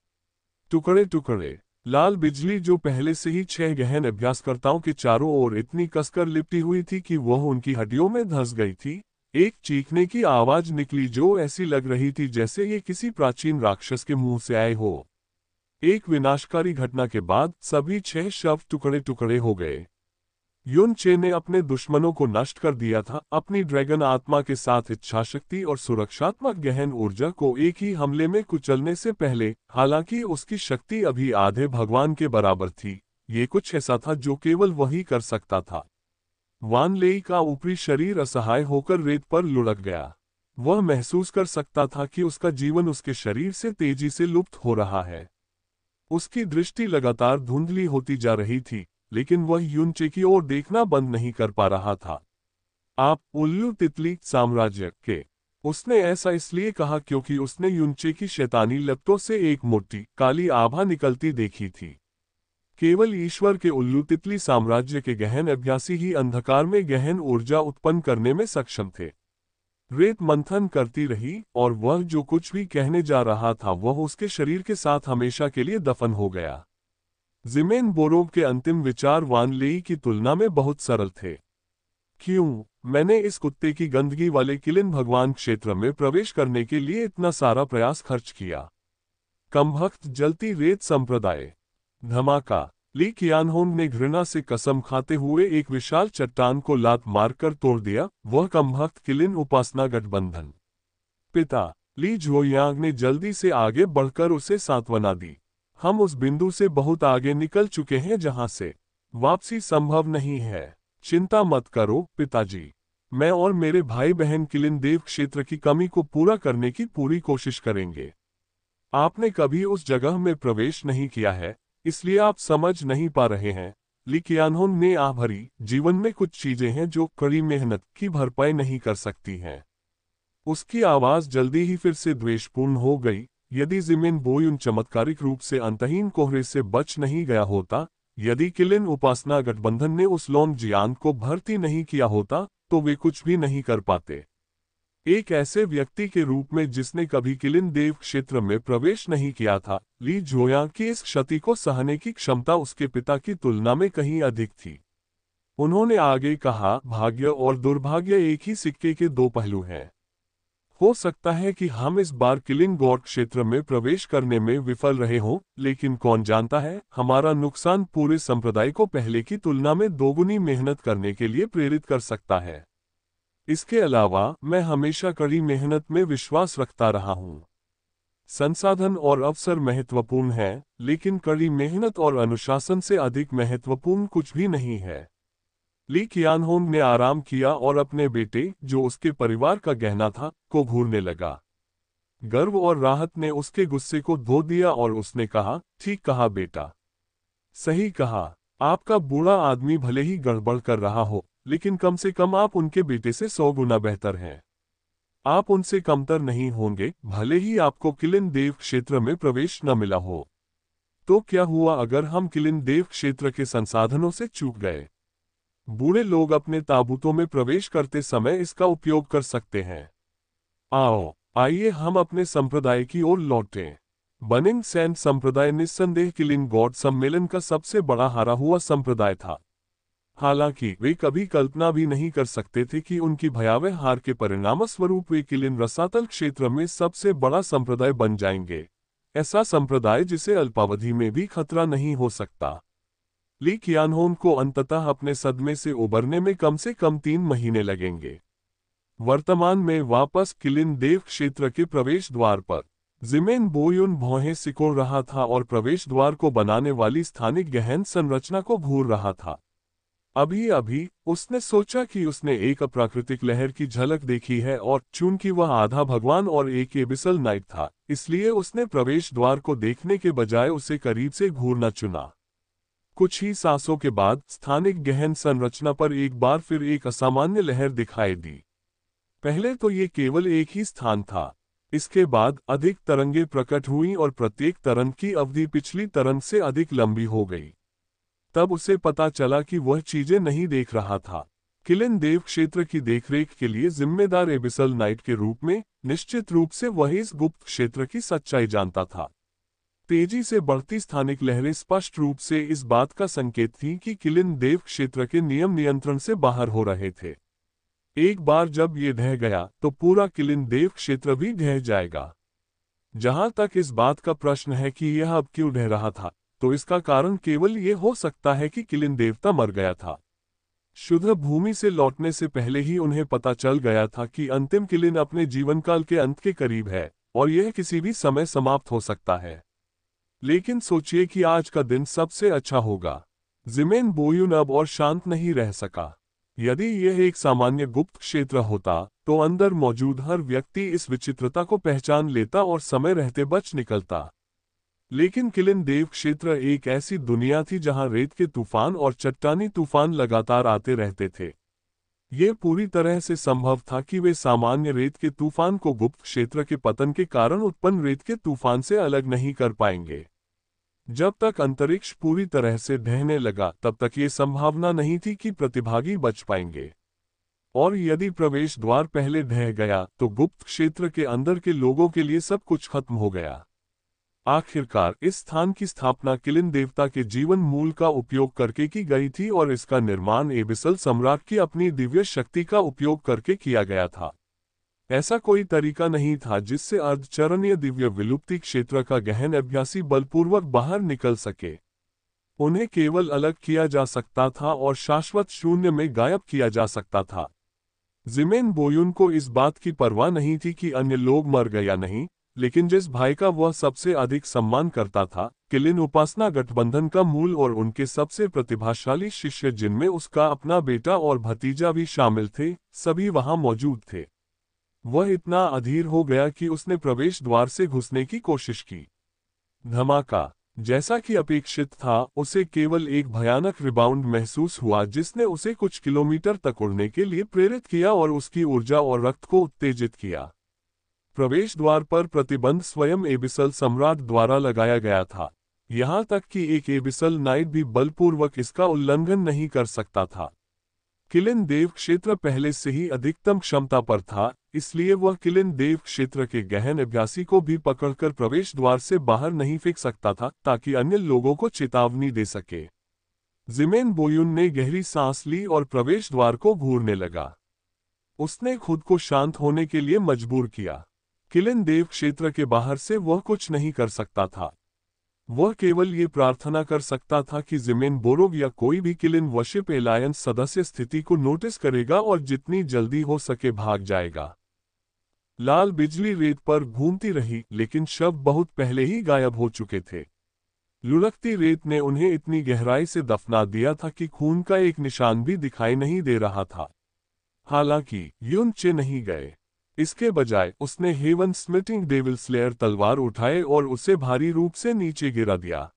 टुकड़े टुकड़े लाल बिजली जो पहले से ही 6 गहन अभ्यासकर्ताओं के चारों ओर इतनी कसकर लिपटी हुई थी कि वह उनकी हड्डियों में धंस गई थी। एक चीखने की आवाज निकली जो ऐसी लग रही थी जैसे ये किसी प्राचीन राक्षस के मुंह से आए हो। एक विनाशकारी घटना के बाद सभी 6 शव टुकड़े टुकड़े हो गए। युन चे ने अपने दुश्मनों को नष्ट कर दिया था, अपनी ड्रैगन आत्मा के साथ इच्छाशक्ति और सुरक्षात्मक गहन ऊर्जा को एक ही हमले में कुचलने से पहले। हालांकि उसकी शक्ति अभी आधे भगवान के बराबर थी, ये कुछ ऐसा था जो केवल वही कर सकता था। वान लेई का ऊपरी शरीर असहाय होकर रेत पर लुढ़क गया। वह महसूस कर सकता था कि उसका जीवन उसके शरीर से तेजी से लुप्त हो रहा है। उसकी दृष्टि लगातार धुंधली होती जा रही थी, लेकिन वह युनचे की ओर देखना बंद नहीं कर पा रहा था। आप उल्लू तितली साम्राज्य के। उसने ऐसा इसलिए कहा क्योंकि उसने युनचे की शैतानी लपटों से एक मोटी काली आभा निकलती देखी थी। केवल ईश्वर के उल्लू तितली साम्राज्य के गहन अभ्यासी ही अंधकार में गहन ऊर्जा उत्पन्न करने में सक्षम थे। रेत मंथन करती रही और वह जो कुछ भी कहने जा रहा था वह उसके शरीर के साथ हमेशा के लिए दफन हो गया। जिमेन बोरोव के अंतिम विचार वान लेई की तुलना में बहुत सरल थे। क्यों मैंने इस कुत्ते की गंदगी वाले किलिन भगवान क्षेत्र में प्रवेश करने के लिए इतना सारा प्रयास खर्च किया? कमभक्त जलती रेत संप्रदाय। धमाका। ली कियानहोंग ने घृणा से कसम खाते हुए एक विशाल चट्टान को लात मारकर तोड़ दिया, वह कमभक्त किलिन उपासना गठबंधन। पिता ली झोयांग ने जल्दी से आगे बढ़कर उसे सांत्वना दी। हम उस बिंदु से बहुत आगे निकल चुके हैं जहां से वापसी संभव नहीं है। चिंता मत करो पिताजी, मैं और मेरे भाई बहन किलिन देव क्षेत्र की कमी को पूरा करने की पूरी कोशिश करेंगे। आपने कभी उस जगह में प्रवेश नहीं किया है, इसलिए आप समझ नहीं पा रहे हैं। ली कियानहोंग ने आह भरी, जीवन में कुछ चीजें हैं जो कड़ी मेहनत की भरपाई नहीं कर सकती हैं। उसकी आवाज जल्दी ही फिर से द्वेषपूर्ण हो गई। यदि जिमिन बोयुन चमत्कारिक रूप से अंतहीन कोहरे से बच नहीं गया होता, यदि किलिन उपासना गठबंधन ने उस लोंग जियान को भर्ती नहीं किया होता, तो वे कुछ भी नहीं कर पाते। एक ऐसे व्यक्ति के रूप में जिसने कभी किलिन देव क्षेत्र में प्रवेश नहीं किया था, ली जोयांग की इस क्षति को सहने की क्षमता उसके पिता की तुलना में कहीं अधिक थी। उन्होंने आगे कहा, भाग्य और दुर्भाग्य एक ही सिक्के के दो पहलू हैं। हो सकता है कि हम इस बार किलिंग गॉड क्षेत्र में प्रवेश करने में विफल रहे हों, लेकिन कौन जानता है, हमारा नुकसान पूरे संप्रदाय को पहले की तुलना में दोगुनी मेहनत करने के लिए प्रेरित कर सकता है। इसके अलावा मैं हमेशा कड़ी मेहनत में विश्वास रखता रहा हूं। संसाधन और अवसर महत्वपूर्ण हैं, लेकिन कड़ी मेहनत और अनुशासन से अधिक महत्वपूर्ण कुछ भी नहीं है। ली कियानहोंग ने आराम किया और अपने बेटे, जो उसके परिवार का गहना था, को घूरने लगा। गर्व और राहत ने उसके गुस्से को धो दिया और उसने कहा, ठीक कहा बेटा, सही कहा। आपका बूढ़ा आदमी भले ही गड़बड़ कर रहा हो, लेकिन कम से कम आप उनके बेटे से 100 गुना बेहतर हैं। आप उनसे कमतर नहीं होंगे, भले ही आपको किलिन देव क्षेत्र में प्रवेश न मिला हो। तो क्या हुआ अगर हम किलिन देव क्षेत्र के संसाधनों से चूक गए? बूढ़े लोग अपने ताबूतों में प्रवेश करते समय इसका उपयोग कर सकते हैं। आओ, आइए हम अपने संप्रदाय की ओर लौटें। बनिंग सैंड संप्रदाय निस्संदेह किलिन गॉड सम्मेलन का सबसे बड़ा हारा हुआ संप्रदाय था। हालांकि वे कभी कल्पना भी नहीं कर सकते थे कि उनकी भयावह हार के परिणामस्वरूप वे किलिन रसातल क्षेत्र में सबसे बड़ा संप्रदाय बन जाएंगे, ऐसा संप्रदाय जिसे अल्पावधि में भी खतरा नहीं हो सकता। ली कियानहोंग को अंततः अपने सदमे से उबरने में कम से कम 3 महीने लगेंगे। वर्तमान में वापस किलिन देव क्षेत्र के प्रवेश द्वार पर जिमेन बोयुन भौहें सिकोड़ रहा था और प्रवेश द्वार को बनाने वाली स्थानिक गहन संरचना को घूर रहा था। अभी अभी उसने सोचा कि उसने एक अप्राकृतिक लहर की झलक देखी है, और चूंकि वह आधा भगवान और एक एबिसल नाइट था, इसलिए उसने प्रवेश द्वार को देखने के बजाय उसे करीब से घूरना चुना। कुछ ही सांसों के बाद स्थानिक गहन संरचना पर एक बार फिर एक असामान्य लहर दिखाई दी। पहले तो ये केवल एक ही स्थान था। इसके बाद अधिक तरंगें प्रकट हुईं और प्रत्येक तरंग की अवधि पिछली तरंग से अधिक लंबी हो गई। तब उसे पता चला कि वह चीजें नहीं देख रहा था। किलिन देव क्षेत्र की देखरेख के लिए जिम्मेदार एबिसल नाइट के रूप में निश्चित रूप से वह इस गुप्त क्षेत्र की सच्चाई जानता था। तेजी से बढ़ती स्थानिक लहरें स्पष्ट रूप से इस बात का संकेत थीं कि किलिन देव क्षेत्र के नियम नियंत्रण से बाहर हो रहे थे। एक बार जब ये ढह गया तो पूरा किलिन देव क्षेत्र भी ढह जाएगा। जहां तक इस बात का प्रश्न है कि यह अब क्यों ढह रहा था, तो इसका कारण केवल ये हो सकता है कि किलिन देवता मर गया था। शुद्ध भूमि से लौटने से पहले ही उन्हें पता चल गया था कि अंतिम किलिन अपने जीवनकाल के अंत के करीब है और यह किसी भी समय समाप्त हो सकता है। लेकिन सोचिए कि आज का दिन सबसे अच्छा होगा। जिमेन बोयुन अब और शांत नहीं रह सका। यदि यह एक सामान्य गुप्त क्षेत्र होता तो अंदर मौजूद हर व्यक्ति इस विचित्रता को पहचान लेता और समय रहते बच निकलता। लेकिन किलिन देव क्षेत्र एक ऐसी दुनिया थी जहां रेत के तूफान और चट्टानी तूफान लगातार आते रहते थे। यह पूरी तरह से संभव था कि वे सामान्य रेत के तूफान को गुप्त क्षेत्र के पतन के कारण उत्पन्न रेत के तूफान से अलग नहीं कर पाएंगे। जब तक अंतरिक्ष पूरी तरह से ढहने लगा तब तक ये संभावना नहीं थी कि प्रतिभागी बच पाएंगे। और यदि प्रवेश द्वार पहले ढह गया तो गुप्त क्षेत्र के अंदर के लोगों के लिए सब कुछ खत्म हो गया। आखिरकार इस स्थान की स्थापना किलिन देवता के जीवन मूल का उपयोग करके की गई थी और इसका निर्माण एबिसल सम्राट की अपनी दिव्य शक्ति का उपयोग करके किया गया था। ऐसा कोई तरीका नहीं था जिससे अर्धचरणीय दिव्य विलुप्ति क्षेत्र का गहन अभ्यासी बलपूर्वक बाहर निकल सके। उन्हें केवल अलग किया जा सकता था और शाश्वत शून्य में गायब किया जा सकता था। जिमेन बोयुन को इस बात की परवाह नहीं थी कि अन्य लोग मर गए या नहीं, लेकिन जिस भाई का वह सबसे अधिक सम्मान करता था, किलिन उपासना गठबंधन का मूल और उनके सबसे प्रतिभाशाली शिष्य जिनमें उसका अपना बेटा और भतीजा भी शामिल थे, सभी वहां मौजूद थे। वह इतना अधीर हो गया कि उसने प्रवेश द्वार से घुसने की कोशिश की। धमाका! जैसा कि अपेक्षित था, उसे केवल एक भयानक रिबाउंड महसूस हुआ जिसने उसे कुछ किलोमीटर तक उड़ने के लिए प्रेरित किया और उसकी ऊर्जा और रक्त को उत्तेजित किया। प्रवेश द्वार पर प्रतिबंध स्वयं एबिसल सम्राट द्वारा लगाया गया था। यहां तक कि एक एबिसल नाइट भी बलपूर्वक इसका उल्लंघन नहीं कर सकता था। किलिन देव क्षेत्र पहले से ही अधिकतम क्षमता पर था, इसलिए वह किलिन देव क्षेत्र के गहन अभ्यासी को भी पकड़कर प्रवेश द्वार से बाहर नहीं फेंक सकता था ताकि अन्य लोगों को चेतावनी दे सके। जिमेन बोयुन ने गहरी सांस ली और प्रवेश द्वार को घूरने लगा। उसने खुद को शांत होने के लिए मजबूर किया। किलिन देव क्षेत्र के बाहर से वह कुछ नहीं कर सकता था। वह केवल ये प्रार्थना कर सकता था कि जिमेन बोरोग या कोई भी किलिन वर्शिप एलायंस सदस्य स्थिति को नोटिस करेगा और जितनी जल्दी हो सके भाग जाएगा। लाल बिजली रेत पर घूमती रही, लेकिन शव बहुत पहले ही गायब हो चुके थे। लुढ़कती रेत ने उन्हें इतनी गहराई से दफना दिया था कि खून का एक निशान भी दिखाई नहीं दे रहा था। हालांकि युन चे नहीं गए। इसके बजाय उसने हेवन स्मिटिंग डेविल स्लेयर तलवार उठाए और उसे भारी रूप से नीचे गिरा दिया।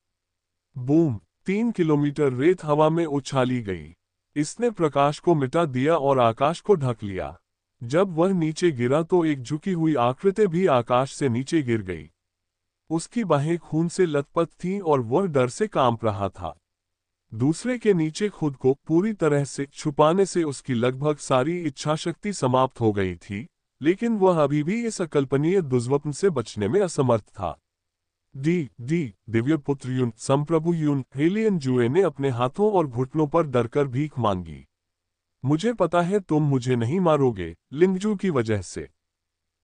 बूम! 3 किलोमीटर रेत हवा में उछाली गई। इसने प्रकाश को मिटा दिया और आकाश को ढक लिया। जब वह नीचे गिरा तो एक झुकी हुई आकृति भी आकाश से नीचे गिर गई। उसकी बाहें खून से लथपथ थीं और वह डर से कांप रहा था। दूसरे के नीचे खुद को पूरी तरह से छुपाने से उसकी लगभग सारी इच्छाशक्ति समाप्त हो गई थी, लेकिन वह अभी भी इस अकल्पनीय दुष्स्वप्न से बचने में असमर्थ था। दिव्य पुत्र युन, संप्रभु युन, हेलियन जुए ने अपने हाथों और घुटनों पर डरकर भीख मांगी। मुझे पता है तुम मुझे नहीं मारोगे, लिंगजू की वजह से।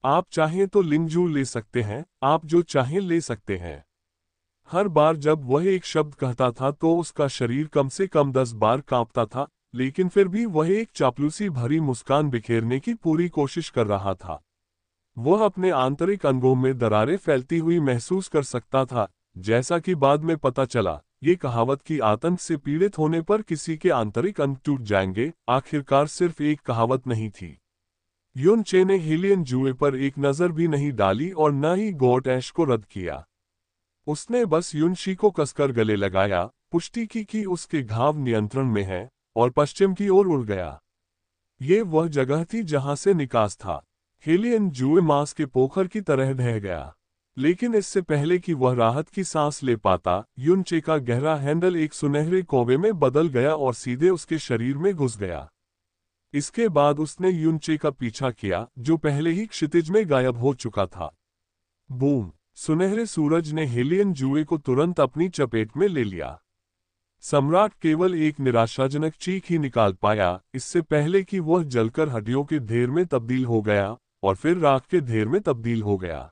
आप चाहें तो लिंगजू ले सकते हैं, आप जो चाहें ले सकते हैं। हर बार जब वह एक शब्द कहता था तो उसका शरीर कम से कम 10 बार कांपता था, लेकिन फिर भी वह एक चापलूसी भरी मुस्कान बिखेरने की पूरी कोशिश कर रहा था। वह अपने आंतरिक अंगों में दरारें फैलती हुई महसूस कर सकता था। जैसा कि बाद में पता चला, ये कहावत कि आतंक से पीड़ित होने पर किसी के आंतरिक अंग टूट जाएंगे, आखिरकार सिर्फ एक कहावत नहीं थी। युन चे ने हेलियन जुए पर एक नज़र भी नहीं डाली और न ही गॉड ऐश को रद्द किया। उसने बस युनशी को कसकर गले लगाया, पुष्टि की कि उसके घाव नियंत्रण में है, और पश्चिम की ओर उड़ गया। ये वह जगह थी जहां से निकास था। हेलियन जुए मांस के पोखर की तरह ढह गया। लेकिन इससे पहले कि वह राहत की सांस ले पाता, युनचे का गहरा हैंडल एक सुनहरे कौवे में बदल गया और सीधे उसके शरीर में घुस गया। इसके बाद उसने युनचे का पीछा किया, जो पहले ही क्षितिज में गायब हो चुका था। बूम! सुनहरे सूरज ने हेलियन जुए को तुरंत अपनी चपेट में ले लिया। सम्राट केवल एक निराशाजनक चीख ही निकाल पाया, इससे पहले कि वह जलकर हड्डियों के ढेर में तब्दील हो गया और फिर राख के ढेर में तब्दील हो गया।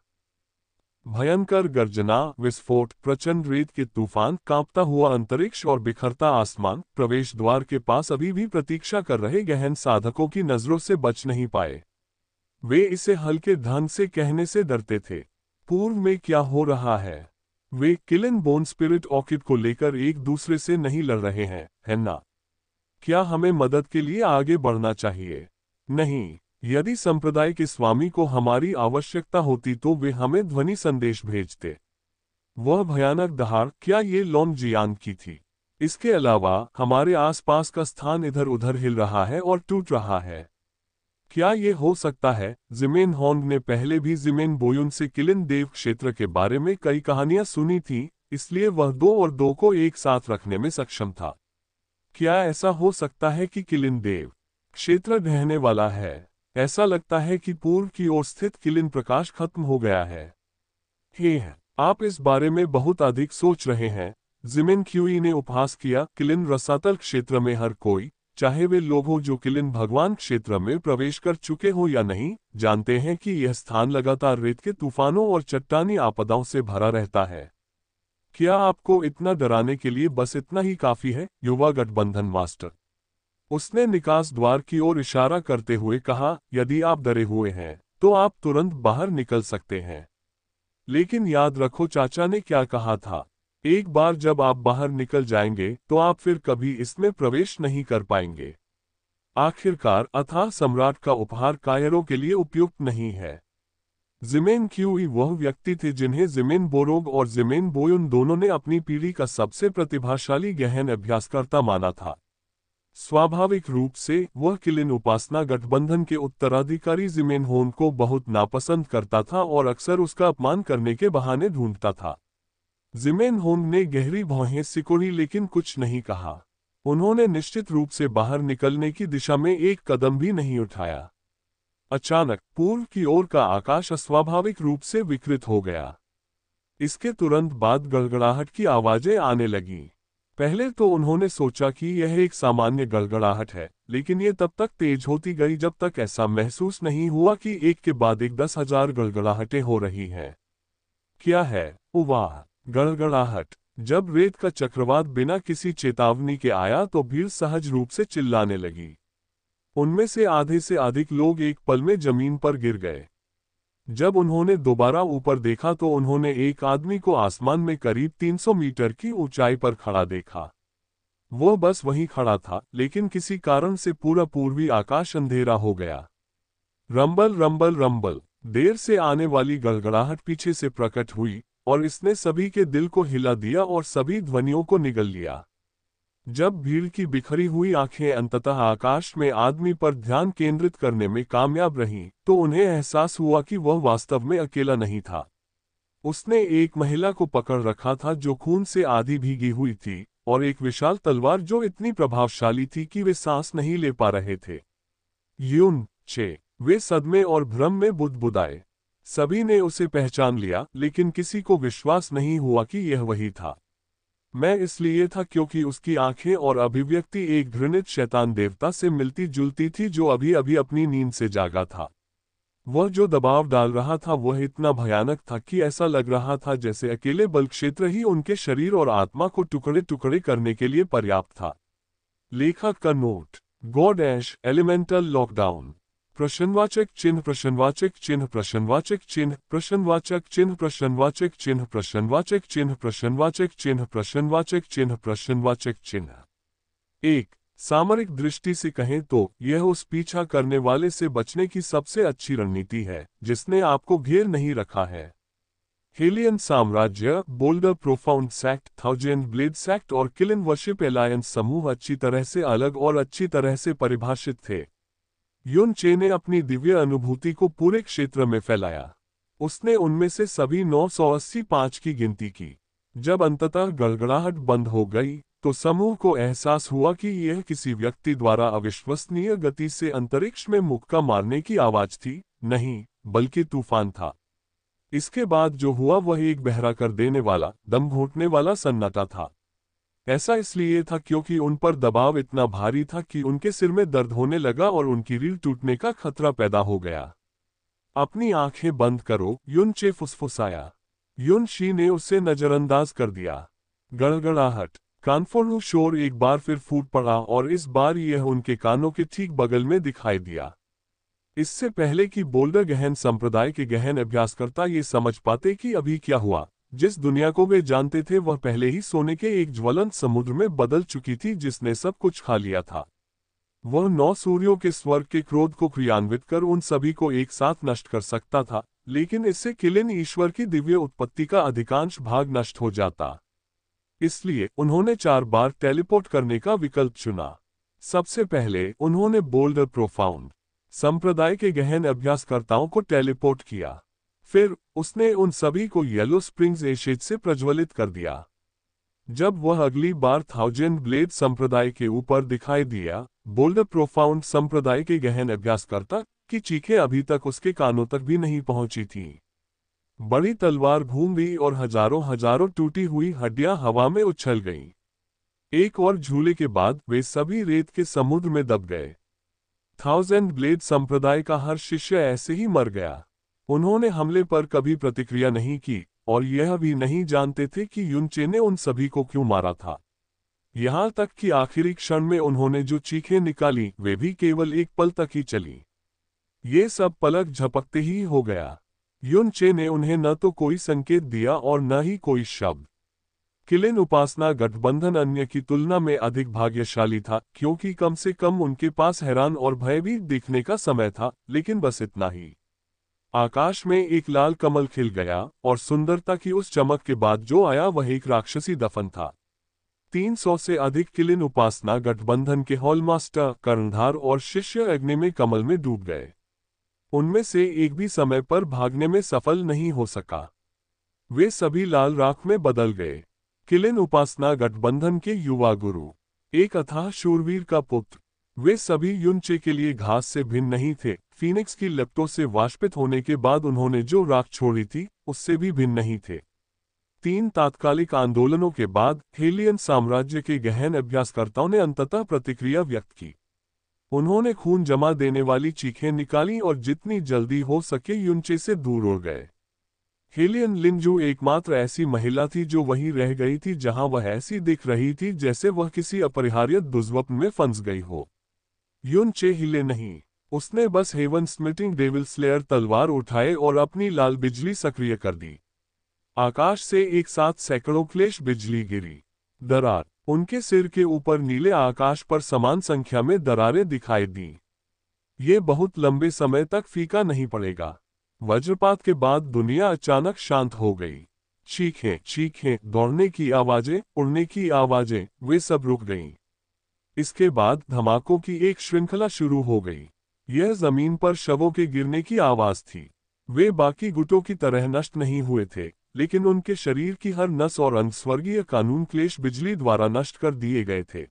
भयंकर गर्जना, विस्फोट, प्रचंड रेत के तूफान, कांपता हुआ अंतरिक्ष और बिखरता आसमान प्रवेश द्वार के पास अभी भी प्रतीक्षा कर रहे गहन साधकों की नजरों से बच नहीं पाए। वे इसे हल्के ढंग से कहने से डरते थे। पूर्व में क्या हो रहा है? वे किलिन बोन स्पिरिट ऑर्किड को लेकर एक दूसरे से नहीं लड़ रहे हैं, है ना? क्या हमें मदद के लिए आगे बढ़ना चाहिए? नहीं। यदि संप्रदाय के स्वामी को हमारी आवश्यकता होती तो वे हमें ध्वनि संदेश भेजते। वह भयानक दहाड़ क्या ये लॉन्ग जियान की थी? इसके अलावा हमारे आसपास का स्थान इधर उधर हिल रहा है और टूट रहा है। क्या ये हो सकता है? जिमेन होंग ने पहले भी जिमेन बोयुन से किलिन देव क्षेत्र के बारे में कई कहानियां सुनी थी, इसलिए वह 2 और 2 को एक साथ रखने में सक्षम था। क्या ऐसा हो सकता है कि किलिन देव क्षेत्र ढहने वाला है? ऐसा लगता है कि पूर्व की ओर स्थित किलिन प्रकाश खत्म हो गया है। हे, आप इस बारे में बहुत अधिक सोच रहे हैं, जिमिन क्यूई ने उपहास किया। किलिन रसातल क्षेत्र में हर कोई, चाहे वे लोग हो जो किलिन भगवान क्षेत्र में प्रवेश कर चुके हो या नहीं, जानते हैं कि यह स्थान लगातार रेत के तूफानों और चट्टानी आपदाओं से भरा रहता है। क्या आपको इतना डराने के लिए बस इतना ही काफी है, युवा गठबंधन मास्टर? उसने निकास द्वार की ओर इशारा करते हुए कहा, यदि आप डरे हुए हैं तो आप तुरंत बाहर निकल सकते हैं। लेकिन याद रखो चाचा ने क्या कहा था, एक बार जब आप बाहर निकल जाएंगे तो आप फिर कभी इसमें प्रवेश नहीं कर पाएंगे। आखिरकार अथाह सम्राट का उपहार कायरों के लिए उपयुक्त नहीं है। जिमेन क्यूई वह व्यक्ति थे जिन्हें जिमेन बोरोग और जिमेन बोयुन दोनों ने अपनी पीढ़ी का सबसे प्रतिभाशाली गहन अभ्यासकर्ता माना था। स्वाभाविक रूप से वह किलिन उपासना गठबंधन के उत्तराधिकारी जिमेन होन को बहुत नापसंद करता था और अक्सर उसका अपमान करने के बहाने ढूंढता था। जिमेन होन ने गहरी भौहें सिकोड़ी लेकिन कुछ नहीं कहा। उन्होंने निश्चित रूप से बाहर निकलने की दिशा में एक कदम भी नहीं उठाया। अचानक पूर्व की ओर का आकाश अस्वाभाविक रूप से विकृत हो गया। इसके तुरंत बाद गड़गड़ाहट की आवाजें आने लगीं। पहले तो उन्होंने सोचा कि यह एक सामान्य गड़गड़ाहट है, लेकिन यह तब तक तेज होती गई जब तक ऐसा महसूस नहीं हुआ कि एक के बाद एक 10,000 गड़गड़ाहटें हो रही हैं। क्या है? वाह! गड़गड़ाहट! जब रेत का चक्रवात बिना किसी चेतावनी के आया तो भीड़ सहज रूप से चिल्लाने लगी। उनमें से आधे से अधिक लोग एक पल में जमीन पर गिर गए। जब उन्होंने दोबारा ऊपर देखा तो उन्होंने एक आदमी को आसमान में करीब 300 मीटर की ऊंचाई पर खड़ा देखा। वह बस वहीं खड़ा था, लेकिन किसी कारण से पूरा पूर्वी आकाश अंधेरा हो गया। Rumble rumble rumble! देर से आने वाली गड़गड़ाहट पीछे से प्रकट हुई और इसने सभी के दिल को हिला दिया और सभी ध्वनियों को निगल लिया। जब भीड़ की बिखरी हुई आंखें अंततः आकाश में आदमी पर ध्यान केंद्रित करने में कामयाब रहीं, तो उन्हें एहसास हुआ कि वह वास्तव में अकेला नहीं था। उसने एक महिला को पकड़ रखा था जो खून से आधी भीगी हुई थी, और एक विशाल तलवार जो इतनी प्रभावशाली थी कि वे सांस नहीं ले पा रहे थे। युन चे! वे सदमे और भ्रम में बुदबुदाए। सभी ने उसे पहचान लिया, लेकिन किसी को विश्वास नहीं हुआ कि यह वही था। मैं इसलिए था क्योंकि उसकी आंखें और अभिव्यक्ति एक घृणित शैतान देवता से मिलती जुलती थी जो अभी अभी अपनी नींद से जागा था। वह जो दबाव डाल रहा था वह इतना भयानक था कि ऐसा लग रहा था जैसे अकेले बल क्षेत्र ही उनके शरीर और आत्मा को टुकड़े टुकड़े करने के लिए पर्याप्त था। लेखक का नोट: गॉड ऐश एलिमेंटल लॉकडाउन। प्रश्नवाचक चिन्ह प्रश्नवाचक चिन्ह प्रश्नवाचक चिन्ह प्रश्नवाचक चिन्ह प्रश्नवाचक चिन्ह प्रश्नवाचक चिन्ह प्रश्नवाचक चिन्ह प्रश्नवाचक चिन्ह प्रश्नवाचक चिन्ह। एक सामरिक दृष्टि से कहें तो यह उस पीछा करने वाले से बचने की सबसे अच्छी रणनीति है जिसने आपको घेर नहीं रखा है। हेलियन साम्राज्य, boulder profound sect, thousand blade sect और किलिन वर्शिप एलायंस समूह अच्छी तरह से अलग और अच्छी तरह से परिभाषित थे। युन चे ने अपनी दिव्य अनुभूति को पूरे क्षेत्र में फैलाया। उसने उनमें से सभी 985 की गिनती की। जब अंततः गड़गड़ाहट बंद हो गई तो समूह को एहसास हुआ कि यह किसी व्यक्ति द्वारा अविश्वसनीय गति से अंतरिक्ष में मुक्का मारने की आवाज थी, नहीं बल्कि तूफान था। इसके बाद जो हुआ वह एक बहरा कर देने वाला, दम घोंटने वाला सन्नाटा था। ऐसा इसलिए था क्योंकि उन पर दबाव इतना भारी था कि उनके सिर में दर्द होने लगा और उनकी रीढ़ टूटने का खतरा पैदा हो गया। अपनी आंखें बंद करो, युन चे फुसफुसाया। युन शी ने उसे नजरअंदाज कर दिया। गड़गड़ाहट, कानफोड़ू शोर एक बार फिर फूट पड़ा और इस बार यह उनके कानों के ठीक बगल में दिखाई दिया। इससे पहले कि बोल्डर गहन संप्रदाय के गहन अभ्यासकर्ता ये समझ पाते कि अभी क्या हुआ, जिस दुनिया को वे जानते थे वह पहले ही सोने के एक ज्वलंत समुद्र में बदल चुकी थी जिसने सब कुछ खा लिया था। वह 9 सूर्यों के स्वर्ग के क्रोध को क्रियान्वित कर उन सभी को एक साथ नष्ट कर सकता था, लेकिन इससे किलिन ईश्वर की दिव्य उत्पत्ति का अधिकांश भाग नष्ट हो जाता। इसलिए उन्होंने 4 बार टेलीपोर्ट करने का विकल्प चुना। सबसे पहले उन्होंने बोल्डर प्रोफाउंड संप्रदाय के गहन अभ्यासकर्ताओं को टेलीपोर्ट किया। फिर उसने उन सभी को येलो स्प्रिंग्स एशेज से प्रज्वलित कर दिया। जब वह अगली बार थाउजेंड ब्लेड संप्रदाय के ऊपर दिखाई दिया, बोल्डर प्रोफाउंड संप्रदाय के गहन अभ्यासकर्ता की चीखें अभी तक उसके कानों तक भी नहीं पहुंची थीं। बड़ी तलवार घूम गई और हजारों हजारों टूटी हुई हड्डियां हवा में उछल गईं। एक और झूले के बाद वे सभी रेत के समुद्र में दब गए। थाउजेंड ब्लेड संप्रदाय का हर शिष्य ऐसे ही मर गया। उन्होंने हमले पर कभी प्रतिक्रिया नहीं की और यह भी नहीं जानते थे कि युन चे ने उन सभी को क्यों मारा था। यहां तक कि आखिरी क्षण में उन्होंने जो चीखें निकाली वे भी केवल एक पल तक ही चली। ये सब पलक झपकते ही हो गया। युन चे ने उन्हें न तो कोई संकेत दिया और न ही कोई शब्द। किलिन उपासना गठबंधन अन्य की तुलना में अधिक भाग्यशाली था क्योंकि कम से कम उनके पास हैरान और भयभीत दिखने का समय था, लेकिन बस इतना ही। आकाश में एक लाल कमल खिल गया और सुंदरता की उस चमक के बाद जो आया वह एक राक्षसी दफन था। 300 से अधिक किलिन उपासना गठबंधन के हॉलमास्टर, कर्णधार और शिष्य अग्नि में कमल में डूब गए। उनमें से एक भी समय पर भागने में सफल नहीं हो सका। वे सभी लाल राख में बदल गए। किलिन उपासना गठबंधन के युवा गुरु, एक अथाह शूरवीर का पुत्र, वे सभी युन चे के लिए घास से भिन्न नहीं थे। फीनिक्स की लेप्टो से वाष्पित होने के बाद उन्होंने जो राख छोड़ी थी उससे भी भिन्न नहीं थे। 3 तात्कालिक आंदोलनों के बाद हेलियन साम्राज्य के गहन अभ्यासकर्ताओं ने अंततः प्रतिक्रिया व्यक्त की। उन्होंने खून जमा देने वाली चीखें निकाली और जितनी जल्दी हो सके युन चे से दूर उड़ गए। हेलियन लिंजू एकमात्र ऐसी महिला थी जो वहीं रह गई थी जहां वह ऐसी दिख रही थी जैसे वह किसी अपरिहार्य दुर्स्वप्न में फंस गई हो। युन चे हिले नहीं। उसने बस हेवन स्मिटिंग डेविल स्लेयर तलवार उठाए और अपनी लाल बिजली सक्रिय कर दी। आकाश से एक साथ सैकड़ों क्लेश बिजली गिरी। दरार, उनके सिर के ऊपर नीले आकाश पर समान संख्या में दरारें दिखाई दी। ये बहुत लंबे समय तक फीका नहीं पड़ेगा। वज्रपात के बाद दुनिया अचानक शांत हो गई। चीखें, चीखें, दौड़ने की आवाजें, उड़ने की आवाजें, वे सब रुक गईं। इसके बाद धमाकों की एक श्रृंखला शुरू हो गई। यह जमीन पर शवों के गिरने की आवाज थी। वे बाकी गुटों की तरह नष्ट नहीं हुए थे, लेकिन उनके शरीर की हर नस और अंग स्वर्गीय कानून क्लेश बिजली द्वारा नष्ट कर दिए गए थे।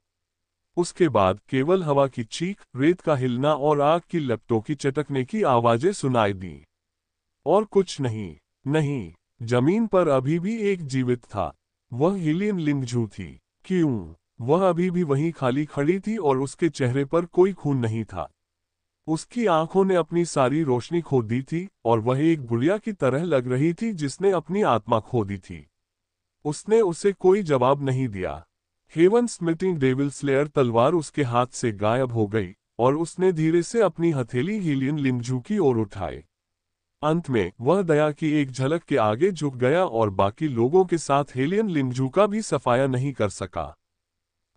उसके बाद केवल हवा की चीख, रेत का हिलना और आग की लपटों की चटकने की आवाजें सुनाई दी। और कुछ नहीं। नहीं, जमीन पर अभी भी एक जीवित था। वह हेलियन लिंगझू थी। क्यों? वह अभी भी वहीं खाली खड़ी थी और उसके चेहरे पर कोई खून नहीं था। उसकी आंखों ने अपनी सारी रोशनी खो दी थी और वह एक गुड़िया की तरह लग रही थी जिसने अपनी आत्मा खो दी थी। उसने उसे कोई जवाब नहीं दिया। हेवन स्मिटिंग डेविल स्लेयर तलवार उसके हाथ से गायब हो गई और उसने धीरे से अपनी हथेली हेलियन लिंगजू की ओर उठाई। अंत में वह दया की एक झलक के आगे झुक गया और बाकी लोगों के साथ हेलियन लिंगजू का भी सफाया नहीं कर सका।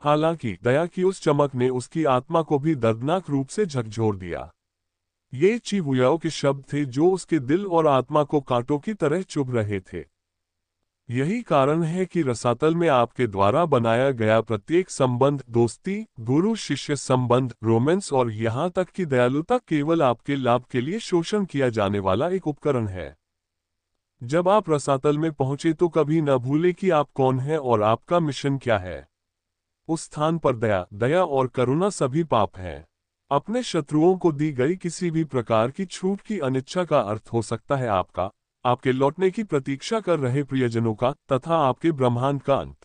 हालांकि दया की उस चमक ने उसकी आत्मा को भी दर्दनाक रूप से झकझोर दिया। ये चिवुयाओ के शब्द थे जो उसके दिल और आत्मा को कांटों की तरह चुभ रहे थे। यही कारण है कि रसातल में आपके द्वारा बनाया गया प्रत्येक संबंध, दोस्ती, गुरु शिष्य संबंध, रोमांस और यहाँ तक कि दयालुता केवल आपके लाभ के लिए शोषण किया जाने वाला एक उपकरण है। जब आप रसातल में पहुंचे तो कभी न भूले कि आप कौन हैं और आपका मिशन क्या है। उस स्थान पर दया और करुणा सभी पाप हैं। अपने शत्रुओं को दी गई किसी भी प्रकार की छूट की अनिच्छा का अर्थ हो सकता है आपके लौटने की प्रतीक्षा कर रहे प्रियजनों का तथा आपके ब्रह्मांड का अंत।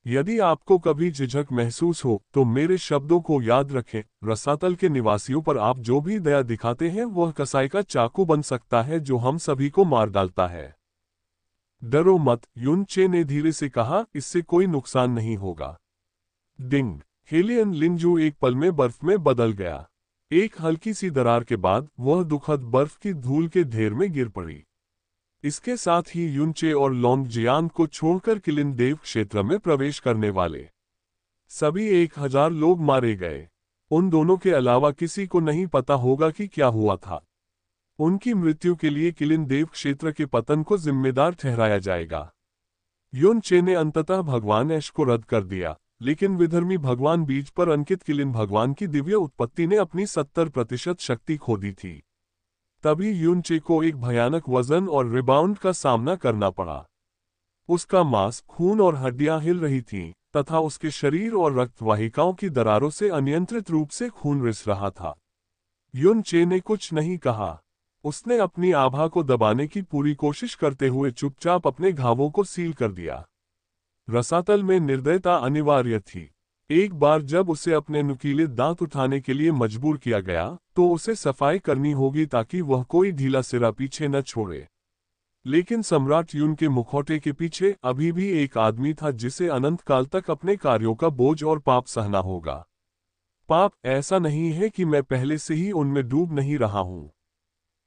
यदि आपको कभी झिझक महसूस हो तो मेरे शब्दों को याद रखें, रसातल के निवासियों पर आप जो भी दया दिखाते हैं वह कसाई का चाकू बन सकता है जो हम सभी को मार डालता है। डरो मत, युन चे ने धीरे से कहा, इससे कोई नुकसान नहीं होगा। डिंग, हेलियन लिंगजू एक पल में बर्फ में बदल गया। एक हल्की सी दरार के बाद वह दुखद बर्फ की धूल के ढेर में गिर पड़ी। इसके साथ ही युनचे और लोंग जियान को छोड़कर किलिन देव क्षेत्र में प्रवेश करने वाले सभी 1000 लोग मारे गए। उन दोनों के अलावा किसी को नहीं पता होगा कि क्या हुआ था। उनकी मृत्यु के लिए किलिन देव क्षेत्र के पतन को जिम्मेदार ठहराया जाएगा। युनचे ने अंततः भगवान ऐश को रद्द कर दिया, लेकिन विधर्मी भगवान बीज पर अंकित किलिन भगवान की दिव्य उत्पत्ति ने अपनी 70% शक्ति खो दी थी। तभी युनचे को एक भयानक वजन और रिबाउंड का सामना करना पड़ा। उसका मांस, खून और हड्डियां हिल रही थीं, तथा उसके शरीर और रक्त वाहिकाओं की दरारों से अनियंत्रित रूप से खून रिस रहा था। युनचे ने कुछ नहीं कहा। उसने अपनी आभा को दबाने की पूरी कोशिश करते हुए चुपचाप अपने घावों को सील कर दिया। रसातल में निर्दयता अनिवार्य थी। एक बार जब उसे अपने नुकीले दांत उठाने के लिए मजबूर किया गया तो उसे सफाई करनी होगी ताकि वह कोई ढीला सिरा पीछे न छोड़े। लेकिन सम्राट युन के मुखौटे के पीछे अभी भी एक आदमी था जिसे अनंत काल तक अपने कार्यों का बोझ और पाप सहना होगा। पाप ऐसा नहीं है कि मैं पहले से ही उनमें डूब नहीं रहा हूं।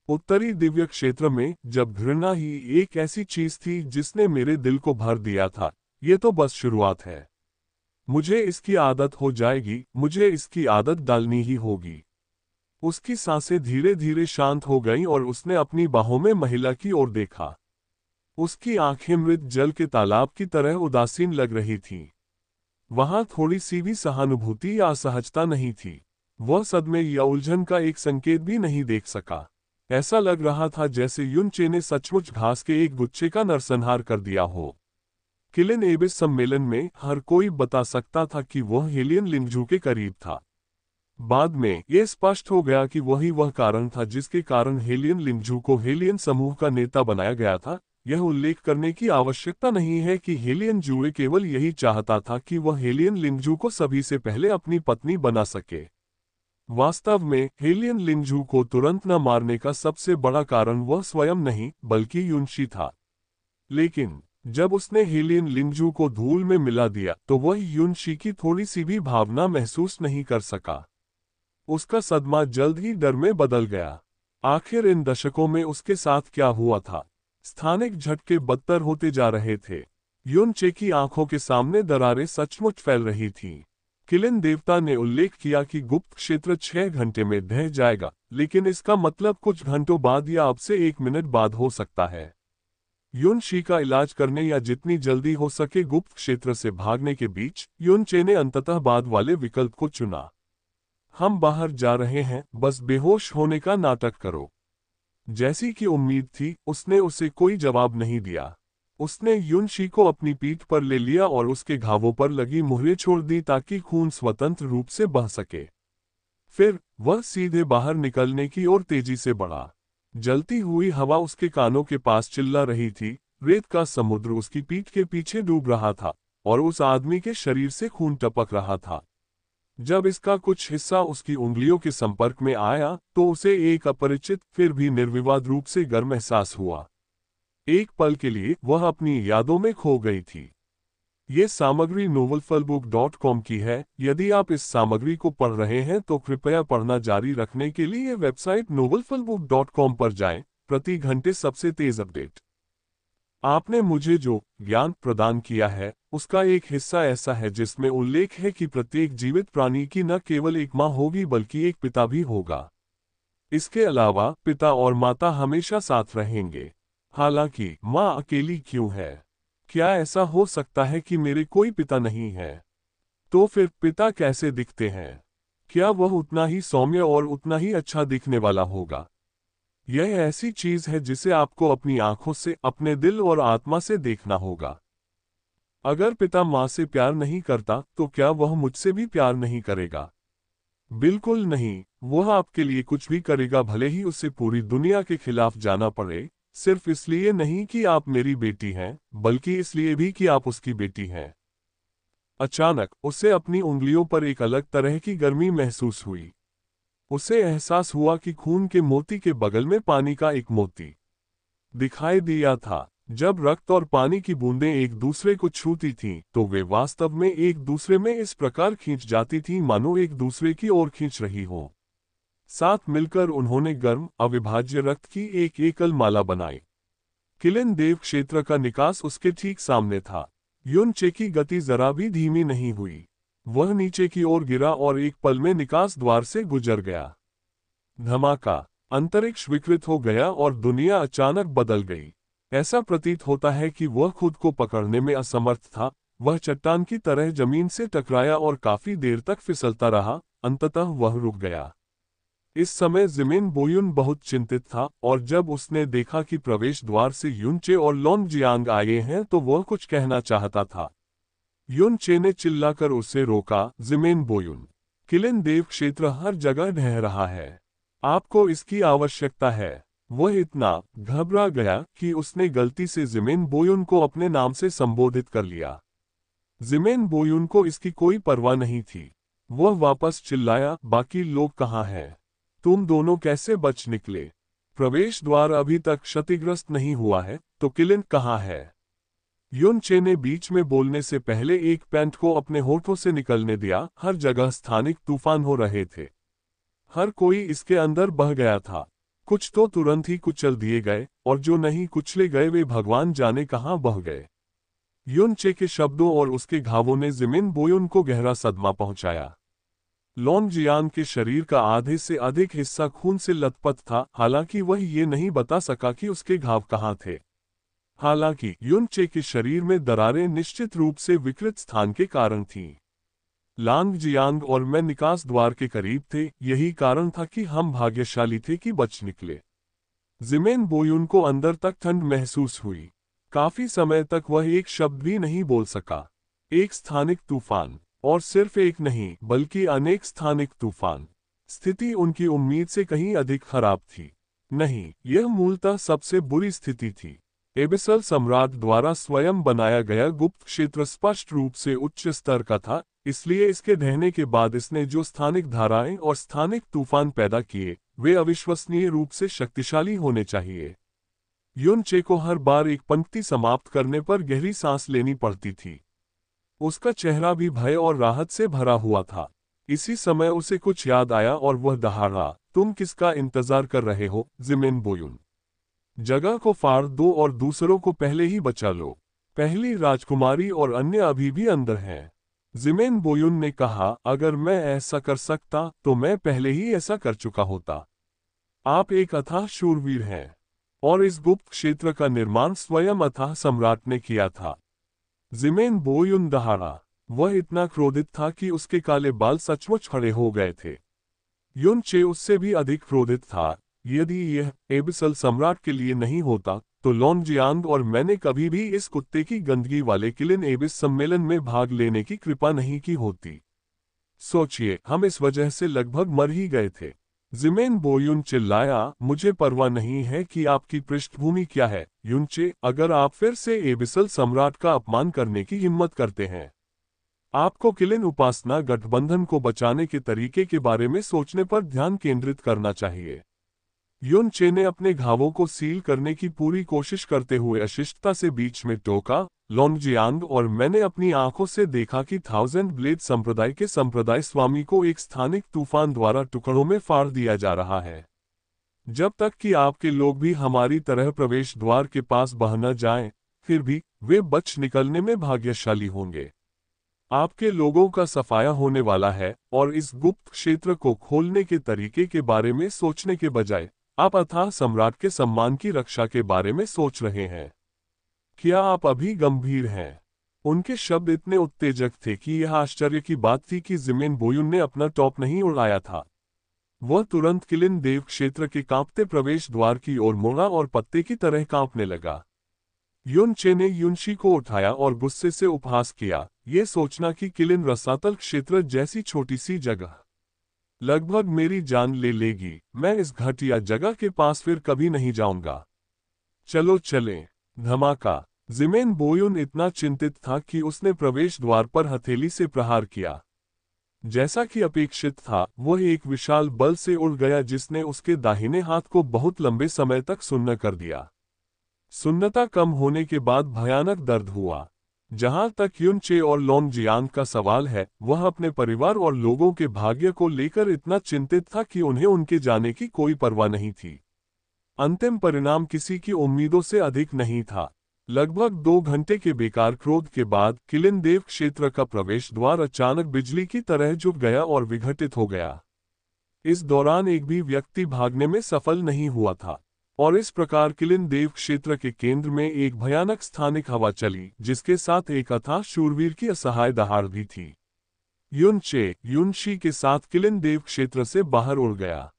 उत्तरी दिव्य क्षेत्र में जब घृणा ही एक ऐसी चीज थी जिसने मेरे दिल को भर दिया था, ये तो बस शुरुआत है। मुझे इसकी आदत हो जाएगी, मुझे इसकी आदत डालनी ही होगी। उसकी सांसें धीरे धीरे शांत हो गईं और उसने अपनी बाहों में महिला की ओर देखा। उसकी आंखें मृत जल के तालाब की तरह उदासीन लग रही थीं। वहां थोड़ी सी भी सहानुभूति या असहजता नहीं थी। वह सदमे या उलझन का एक संकेत भी नहीं देख सका। ऐसा लग रहा था जैसे युनचे ने सचमुच घास के एक गुच्छे का नरसंहार कर दिया हो। किलिन एबिस सम्मेलन में हर कोई बता सकता था कि वह हेलियन लिंगजू के करीब था। बाद में यह स्पष्ट हो गया कि वही वह कारण था जिसके कारण हेलियन लिंगजू को हेलियन समूह का नेता बनाया गया था। यह उल्लेख करने की आवश्यकता नहीं है कि हेलियन जूए केवल यही चाहता था कि वह हेलियन लिंगजू को सभी से पहले अपनी पत्नी बना सके। वास्तव में हेलियन लिंगजू को तुरंत न मारने का सबसे बड़ा कारण वह स्वयं नहीं बल्कि युनशी था। लेकिन जब उसने हेलियन लिंगजू को धूल में मिला दिया तो वह युनशी की थोड़ी सी भी भावना महसूस नहीं कर सका। उसका सदमा जल्द ही डर में बदल गया। आखिर इन दशकों में उसके साथ क्या हुआ था? स्थानिक झटके बदतर होते जा रहे थे। युनचे की आंखों के सामने दरारें सचमुच फैल रही थीं। किलिन देवता ने उल्लेख किया कि गुप्त क्षेत्र 6 घंटे में ढह जाएगा, लेकिन इसका मतलब कुछ घंटों बाद या अब से 1 मिनट बाद हो सकता है। युनशी का इलाज करने या जितनी जल्दी हो सके गुप्त क्षेत्र से भागने के बीच युनचे ने अंततः बाद वाले विकल्प को चुना। हम बाहर जा रहे हैं, बस बेहोश होने का नाटक करो। जैसी कि उम्मीद थी, उसने उसे कोई जवाब नहीं दिया। उसने युनशी को अपनी पीठ पर ले लिया और उसके घावों पर लगी मुहरें छोड़ दी ताकि खून स्वतंत्र रूप से बह सके। फिर वह सीधे बाहर निकलने की ओर तेजी से बढ़ा। जलती हुई हवा उसके कानों के पास चिल्ला रही थी। रेत का समुद्र उसकी पीठ के पीछे डूब रहा था और उस आदमी के शरीर से खून टपक रहा था। जब इसका कुछ हिस्सा उसकी उंगलियों के संपर्क में आया तो उसे एक अपरिचित फिर भी निर्विवाद रूप से गर्म एहसास हुआ। एक पल के लिए वह अपनी यादों में खो गई थी। ये सामग्री novelfulbook.com की है। यदि आप इस सामग्री को पढ़ रहे हैं तो कृपया पढ़ना जारी रखने के लिए वेबसाइट novelfulbook.com पर जाएं। प्रति घंटे सबसे तेज अपडेट। आपने मुझे जो ज्ञान प्रदान किया है उसका एक हिस्सा ऐसा है जिसमें उल्लेख है कि प्रत्येक जीवित प्राणी की न केवल एक माँ होगी बल्कि एक पिता भी होगा। इसके अलावा पिता और माता हमेशा साथ रहेंगे। हालांकि माँ अकेली क्यों है? क्या ऐसा हो सकता है कि मेरे कोई पिता नहीं है? तो फिर पिता कैसे दिखते हैं? क्या वह उतना ही सौम्य और उतना ही अच्छा दिखने वाला होगा? यह ऐसी चीज है जिसे आपको अपनी आंखों से, अपने दिल और आत्मा से देखना होगा। अगर पिता माँ से प्यार नहीं करता तो क्या वह मुझसे भी प्यार नहीं करेगा? बिल्कुल नहीं। वह आपके लिए कुछ भी करेगा, भले ही उसे पूरी दुनिया के खिलाफ जाना पड़े, सिर्फ इसलिए नहीं कि आप मेरी बेटी हैं, बल्कि इसलिए भी कि आप उसकी बेटी हैं। अचानक उसे अपनी उंगलियों पर एक अलग तरह की गर्मी महसूस हुई। उसे एहसास हुआ कि खून के मोती के बगल में पानी का एक मोती दिखाई दिया था। जब रक्त और पानी की बूंदें एक दूसरे को छूती थीं, तो वे वास्तव में एक दूसरे में इस प्रकार खींच जाती थीं मानो एक दूसरे की ओर खींच रही हो। साथ मिलकर उन्होंने गर्म, अविभाज्य रक्त की एक एकल माला बनाई। किलिन देव क्षेत्र का निकास उसके ठीक सामने था। युन चे की गति जरा भी धीमी नहीं हुई। वह नीचे की ओर गिरा और एक पल में निकास द्वार से गुजर गया। धमाका! अंतरिक्ष विकृत हो गया और दुनिया अचानक बदल गई। ऐसा प्रतीत होता है कि वह खुद को पकड़ने में असमर्थ था। वह चट्टान की तरह जमीन से टकराया और काफी देर तक फिसलता रहा। अंततः वह रुक गया। इस समय जिमिन बोयुन बहुत चिंतित था और जब उसने देखा कि प्रवेश द्वार से युनचे और लॉन्ग जियांग आए हैं तो वह कुछ कहना चाहता था। युनचे ने चिल्लाकर उसे रोका, जिमिन बोयुन, किलिन देव क्षेत्र हर जगह ढह रहा है। आपको इसकी आवश्यकता है। वह इतना घबरा गया कि उसने गलती से जिमिन बोयुन को अपने नाम से संबोधित कर लिया। जिमिन बोयुन को इसकी कोई परवाह नहीं थी। वह वापस चिल्लाया, बाकी लोग कहाँ हैं? तुम दोनों कैसे बच निकले? प्रवेश द्वार अभी तक क्षतिग्रस्त नहीं हुआ है, तो किलिन कहाँ है? युनचे ने बीच में बोलने से पहले एक पैंट को अपने होठों से निकलने दिया। हर जगह स्थानिक तूफान हो रहे थे। हर कोई इसके अंदर बह गया था। कुछ तो तुरंत ही कुचल दिए गए और जो नहीं कुचले गए वे भगवान जाने कहाँ बह गए। युनचे के शब्दों और उसके घावों ने जिमिन बोयुन को गहरा सदमा पहुंचाया। लॉन्ग जियांग के शरीर का आधे से अधिक हिस्सा खून से लथपथ था, हालांकि वह ये नहीं बता सका कि उसके घाव कहाँ थे। हालांकि युनचे के शरीर में दरारें निश्चित रूप से विकृत स्थान के कारण थीं। लांग जियांग और मैं निकास द्वार के करीब थे, यही कारण था कि हम भाग्यशाली थे कि बच निकले। जिमेन बोयुन को अंदर तक ठंड महसूस हुई। काफी समय तक वह एक शब्द भी नहीं बोल सका। एक स्थानिक तूफान, और सिर्फ एक नहीं बल्कि अनेक स्थानिक तूफान। स्थिति उनकी उम्मीद से कहीं अधिक खराब थी। नहीं, यह मूलतः सबसे बुरी स्थिति थी। एबिसल सम्राट द्वारा स्वयं बनाया गया गुप्त क्षेत्र स्पष्ट रूप से उच्च स्तर का था, इसलिए इसके ढहने के बाद इसने जो स्थानिक धाराएं और स्थानिक तूफान पैदा किए वे अविश्वसनीय रूप से शक्तिशाली होने चाहिए। युनचे को हर बार एक पंक्ति समाप्त करने पर गहरी सांस लेनी पड़ती थी। उसका चेहरा भी भय और राहत से भरा हुआ था। इसी समय उसे कुछ याद आया और वह दहाड़ा, तुम किसका इंतजार कर रहे हो, जिमिन बोयुन? जगह को फाड़ दो और दूसरों को पहले ही बचा लो। पहली राजकुमारी और अन्य अभी भी अंदर हैं। जिमेन बोयुन ने कहा, अगर मैं ऐसा कर सकता तो मैं पहले ही ऐसा कर चुका होता। आप एक अथाह शूरवीर हैं और इस गुप्त क्षेत्र का निर्माण स्वयं अथाह सम्राट ने किया था। जिमेन बोयुन दहाड़ा। वह इतना क्रोधित था कि उसके काले बाल सचमुच खड़े हो गए थे। युनचे उससे भी अधिक क्रोधित था। यदि यह एबिसल सम्राट के लिए नहीं होता तो लॉन्गजियांग और मैंने कभी भी इस कुत्ते की गंदगी वाले किलिन एबिस सम्मेलन में भाग लेने की कृपा नहीं की होती। सोचिए, हम इस वजह से लगभग मर ही गए थे। जिमेन बोयुन चिल्लाया, मुझे परवाह नहीं है कि आपकी पृष्ठभूमि क्या है, युनचे, अगर आप फिर से एबिसल सम्राट का अपमान करने की हिम्मत करते हैं। आपको किलिन उपासना गठबंधन को बचाने के तरीके के बारे में सोचने पर ध्यान केंद्रित करना चाहिए। युन चे ने अपने घावों को सील करने की पूरी कोशिश करते हुए अशिष्टता से बीच में टोका, लोंगजियांग, और मैंने अपनी आंखों से देखा कि थाउजेंड ब्लेड संप्रदाय के संप्रदाय स्वामी को एक स्थानिक तूफान द्वारा टुकड़ों में फाड़ दिया जा रहा है। जब तक कि आपके लोग भी हमारी तरह प्रवेश द्वार के पास बह न जाएं, फिर भी वे बच निकलने में भाग्यशाली होंगे। आपके लोगों का सफाया होने वाला है, और इस गुप्त क्षेत्र को खोलने के तरीके के बारे में सोचने के बजाय आप अथाह सम्राट के सम्मान की रक्षा के बारे में सोच रहे हैं। क्या आप अभी गंभीर हैं? उनके शब्द इतने उत्तेजक थे कि यह आश्चर्य की बात थी कि जिमेन बोयुन ने अपना टॉप नहीं उड़ाया था। वह तुरंत किलिन देव क्षेत्र के कांपते प्रवेश द्वार की ओर मुड़ा और पत्ते की तरह कांपने लगा। युन चे ने युनशी को उठाया और गुस्से से उपहास किया, ये सोचना कि किलिन रसातल क्षेत्र जैसी छोटी सी जगह लगभग मेरी जान ले लेगी। मैं इस घटिया जगह के पास फिर कभी नहीं जाऊंगा। चलो चलें। धमाका। जिमेन बोयुन इतना चिंतित था कि उसने प्रवेश द्वार पर हथेली से प्रहार किया। जैसा कि अपेक्षित था, वह एक विशाल बल से उड़ गया जिसने उसके दाहिने हाथ को बहुत लंबे समय तक सुन्न कर दिया। सुन्नता कम होने के बाद भयानक दर्द हुआ। जहां तक युन चे और लोंगजियांग का सवाल है, वह अपने परिवार और लोगों के भाग्य को लेकर इतना चिंतित था कि उन्हें उनके जाने की कोई परवाह नहीं थी। अंतिम परिणाम किसी की उम्मीदों से अधिक नहीं था। लगभग 2 घंटे के बेकार क्रोध के बाद किलिन देव क्षेत्र का प्रवेश द्वार अचानक बिजली की तरह झुक गया और विघटित हो गया। इस दौरान एक भी व्यक्ति भागने में सफल नहीं हुआ था, और इस प्रकार किलिन देव क्षेत्र के केंद्र में एक भयानक स्थानिक हवा चली, जिसके साथ एक अथाह शूरवीर की असहाय दहाड़ भी थी। युन चे युनशी के साथ किलिन देव क्षेत्र से बाहर उड़ गया।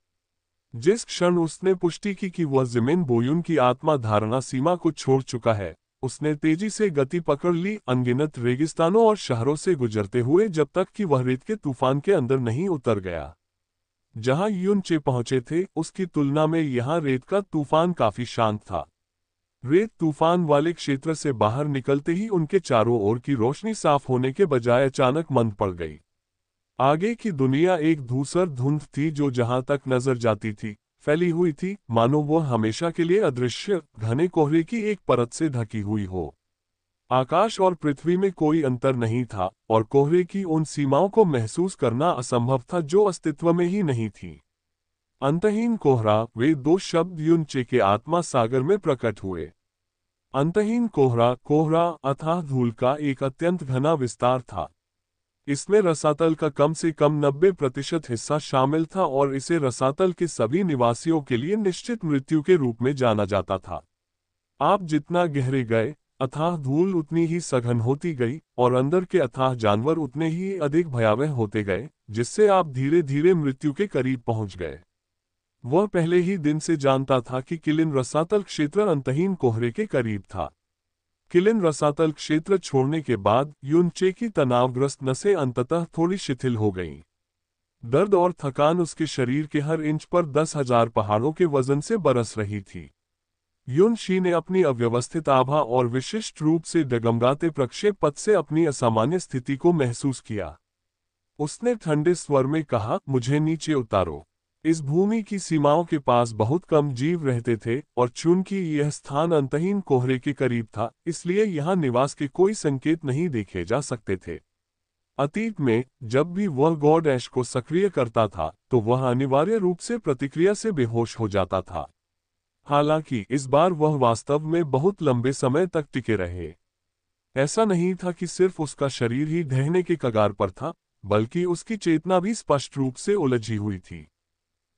जिस क्षण उसने पुष्टि की कि वह जिमेन बोयुन की आत्मा धारणा सीमा को छोड़ चुका है, उसने तेजी से गति पकड़ ली, अनगिनत रेगिस्तानों और शहरों से गुजरते हुए, जब तक कि वह रेत के तूफान के अंदर नहीं उतर गया। जहां युन चे पहुंचे थे, उसकी तुलना में यहां रेत का तूफान काफी शांत था। रेत तूफान वाले क्षेत्र से बाहर निकलते ही उनके चारों ओर की रोशनी साफ होने के बजाय अचानक मंद पड़ गई। आगे की दुनिया एक धूसर धुंध थी जो जहां तक नजर जाती थी फैली हुई थी, मानो वह हमेशा के लिए अदृश्य घने कोहरे की एक परत से ढकी हुई हो। आकाश और पृथ्वी में कोई अंतर नहीं था, और कोहरे की उन सीमाओं को महसूस करना असंभव था जो अस्तित्व में ही नहीं थी। अंतहीन कोहरा, वे 2 शब्द युन चे के आत्मा सागर में प्रकट हुए। अंतहीन कोहरा, कोहरा अथाह धूल का एक अत्यंत घना विस्तार था। इसमें रसातल का कम से कम 90% हिस्सा शामिल था, और इसे रसातल के सभी निवासियों के लिए निश्चित मृत्यु के रूप में जाना जाता था। आप जितना गहरे गए, अथाह धूल उतनी ही सघन होती गई, और अंदर के अथाह जानवर उतने ही अधिक भयावह होते गए, जिससे आप धीरे धीरे मृत्यु के करीब पहुंच गए। वह पहले ही दिन से जानता था कि किलिन रसातल क्षेत्र अंतहीन कोहरे के करीब था। किलिन रसातल क्षेत्र छोड़ने के बाद युन चे की तनावग्रस्त नसें अंततः थोड़ी शिथिल हो गईं। दर्द और थकान उसके शरीर के हर इंच पर 10,000 पहाड़ों के वजन से बरस रही थी। युन शी ने अपनी अव्यवस्थित आभा और विशिष्ट रूप से डगमगाते प्रक्षेप पथ से अपनी असामान्य स्थिति को महसूस किया। उसने ठंडे स्वर में कहा, मुझे नीचे उतारो। इस भूमि की सीमाओं के पास बहुत कम जीव रहते थे, और चूंकि यह स्थान अंतहीन कोहरे के करीब था, इसलिए यहाँ निवास के कोई संकेत नहीं देखे जा सकते थे। अतीत में जब भी वह गॉड ऐश को सक्रिय करता था, तो वह अनिवार्य रूप से प्रतिक्रिया से बेहोश हो जाता था। हालांकि इस बार वह वास्तव में बहुत लंबे समय तक टिके रहे। ऐसा नहीं था कि सिर्फ उसका शरीर ही ढहने के कगार पर था, बल्कि उसकी चेतना भी स्पष्ट रूप से उलझी हुई थी।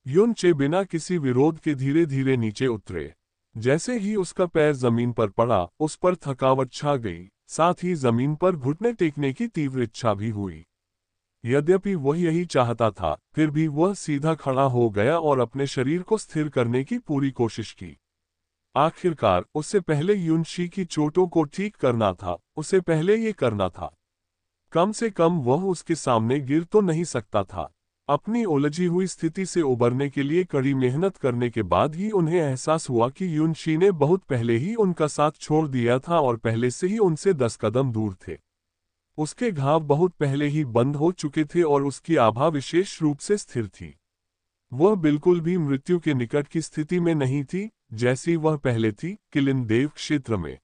युन चे बिना किसी विरोध के धीरे धीरे नीचे उतरे। जैसे ही उसका पैर जमीन पर पड़ा, उस पर थकावट छा गई, साथ ही जमीन पर घुटने टेकने की तीव्र इच्छा भी हुई। यद्यपि वह यही चाहता था, फिर भी वह सीधा खड़ा हो गया और अपने शरीर को स्थिर करने की पूरी कोशिश की। आखिरकार, उससे पहले युन शी की चोटों को ठीक करना था, उसे पहले ये करना था। कम से कम वह उसके सामने गिर तो नहीं सकता था। अपनी उलझी हुई स्थिति से उबरने के लिए कड़ी मेहनत करने के बाद ही उन्हें एहसास हुआ कि युन शी ने बहुत पहले ही उनका साथ छोड़ दिया था और पहले से ही उनसे 10 कदम दूर थे। उसके घाव बहुत पहले ही बंद हो चुके थे और उसकी आभा विशेष रूप से स्थिर थी। वह बिल्कुल भी मृत्यु के निकट की स्थिति में नहीं थी, जैसी वह पहले थी किलिन देव क्षेत्र में।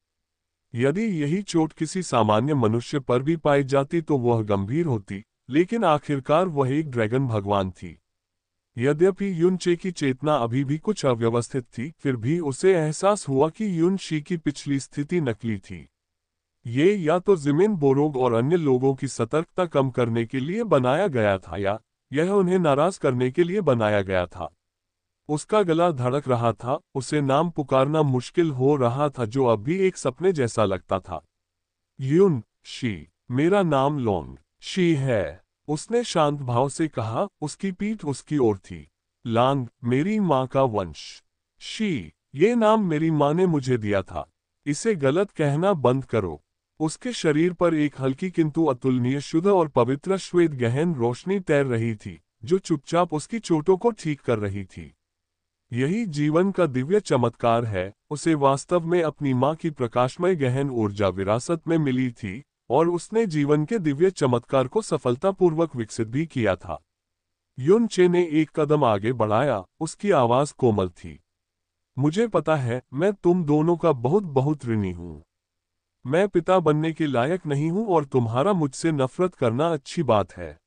यदि यही चोट किसी सामान्य मनुष्य पर भी पाई जाती तो वह गंभीर होती, लेकिन आखिरकार वह एक ड्रैगन भगवान थी। यद्यपि युनचे की चेतना अभी भी कुछ अव्यवस्थित थी, फिर भी उसे एहसास हुआ कि युनशी की पिछली स्थिति नकली थी। ये या तो जिमिन बोरोग और अन्य लोगों की सतर्कता कम करने के लिए बनाया गया था, या यह उन्हें नाराज करने के लिए बनाया गया था। उसका गला धड़क रहा था, उसे नाम पुकारना मुश्किल हो रहा था जो अब भी एक सपने जैसा लगता था। युन शी, मेरा नाम लोंग शी है, उसने शांत भाव से कहा, उसकी पीठ उसकी ओर थी। लांग, मेरी माँ का वंश। शी, ये नाम मेरी माँ ने मुझे दिया था। इसे गलत कहना बंद करो। उसके शरीर पर एक हल्की किंतु अतुलनीय शुद्ध और पवित्र श्वेत गहन रोशनी तैर रही थी, जो चुपचाप उसकी चोटों को ठीक कर रही थी। यही जीवन का दिव्य चमत्कार है, उसे वास्तव में अपनी माँ की प्रकाशमय गहन ऊर्जा विरासत में मिली थी, और उसने जीवन के दिव्य चमत्कार को सफलतापूर्वक विकसित भी किया था। युन चे ने एक कदम आगे बढ़ाया, उसकी आवाज कोमल थी। मुझे पता है, मैं तुम दोनों का बहुत बहुत ऋणी हूँ। मैं पिता बनने के लायक नहीं हूँ और तुम्हारा मुझसे नफरत करना अच्छी बात है।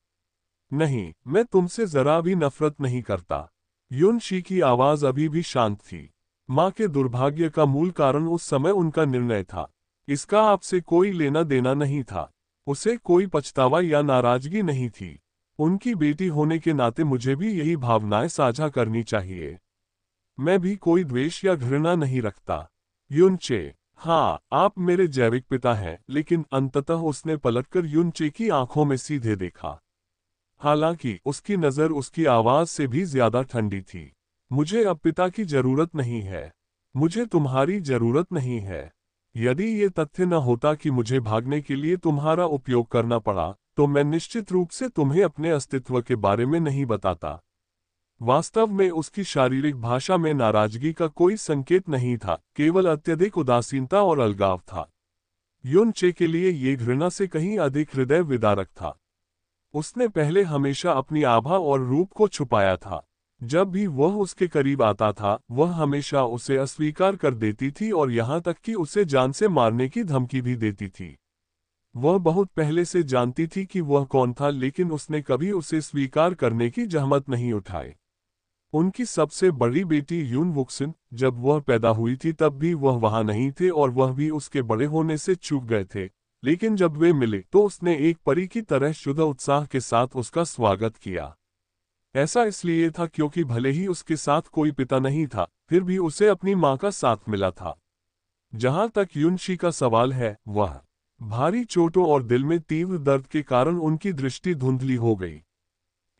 नहीं, मैं तुमसे जरा भी नफरत नहीं करता। युन शी की आवाज अभी भी शांत थी। माँ के दुर्भाग्य का मूल कारण उस समय उनका निर्णय था। इसका आपसे कोई लेना देना नहीं था। उसे कोई पछतावा या नाराजगी नहीं थी। उनकी बेटी होने के नाते मुझे भी यही भावनाएं साझा करनी चाहिए। मैं भी कोई द्वेष या घृणा नहीं रखता। युनचे, हाँ, आप मेरे जैविक पिता हैं, लेकिन अंततः उसने पलटकर युनचे की आंखों में सीधे देखा। हालांकि उसकी नजर उसकी आवाज से भी ज्यादा ठंडी थी। मुझे अब पिता की जरूरत नहीं है। मुझे तुम्हारी जरूरत नहीं है। यदि ये तथ्य न होता कि मुझे भागने के लिए तुम्हारा उपयोग करना पड़ा, तो मैं निश्चित रूप से तुम्हें अपने अस्तित्व के बारे में नहीं बताता। वास्तव में उसकी शारीरिक भाषा में नाराजगी का कोई संकेत नहीं था, केवल अत्यधिक उदासीनता और अलगाव था। युन चे के लिए ये घृणा से कहीं अधिक हृदय विदारक था। उसने पहले हमेशा अपनी आभा और रूप को छुपाया था। जब भी वह उसके करीब आता था, वह हमेशा उसे अस्वीकार कर देती थी और यहाँ तक कि उसे जान से मारने की धमकी भी देती थी। वह बहुत पहले से जानती थी कि वह कौन था, लेकिन उसने कभी उसे स्वीकार करने की जहमत नहीं उठाई। उनकी सबसे बड़ी बेटी यून वुक्सिन, जब वह पैदा हुई थी तब भी वह वहां नहीं थे और वह भी उसके बड़े होने से चूक गए थे, लेकिन जब वे मिले तो उसने एक परी की तरह शुद्ध उत्साह के साथ उसका स्वागत किया। ऐसा इसलिए था क्योंकि भले ही उसके साथ कोई पिता नहीं था, फिर भी उसे अपनी माँ का साथ मिला था। जहां तक युनशी का सवाल है, वह भारी चोटों और दिल में तीव्र दर्द के कारण उनकी दृष्टि धुंधली हो गई।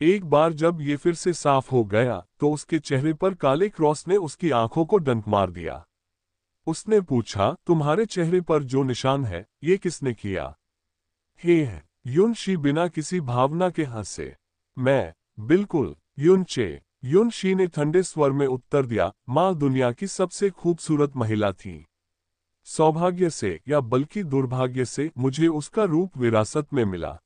एक बार जब ये फिर से साफ हो गया, तो उसके चेहरे पर काले क्रॉस ने उसकी आंखों को डंक मार दिया। उसने पूछा, तुम्हारे चेहरे पर जो निशान है, ये किसने किया? हे, युनशी बिना किसी भावना के हंसे। मैं, बिल्कुल, युनचे। युनशी ने ठंडे स्वर में उत्तर दिया, माँ दुनिया की सबसे खूबसूरत महिला थी। सौभाग्य से या बल्कि दुर्भाग्य से मुझे उसका रूप विरासत में मिला।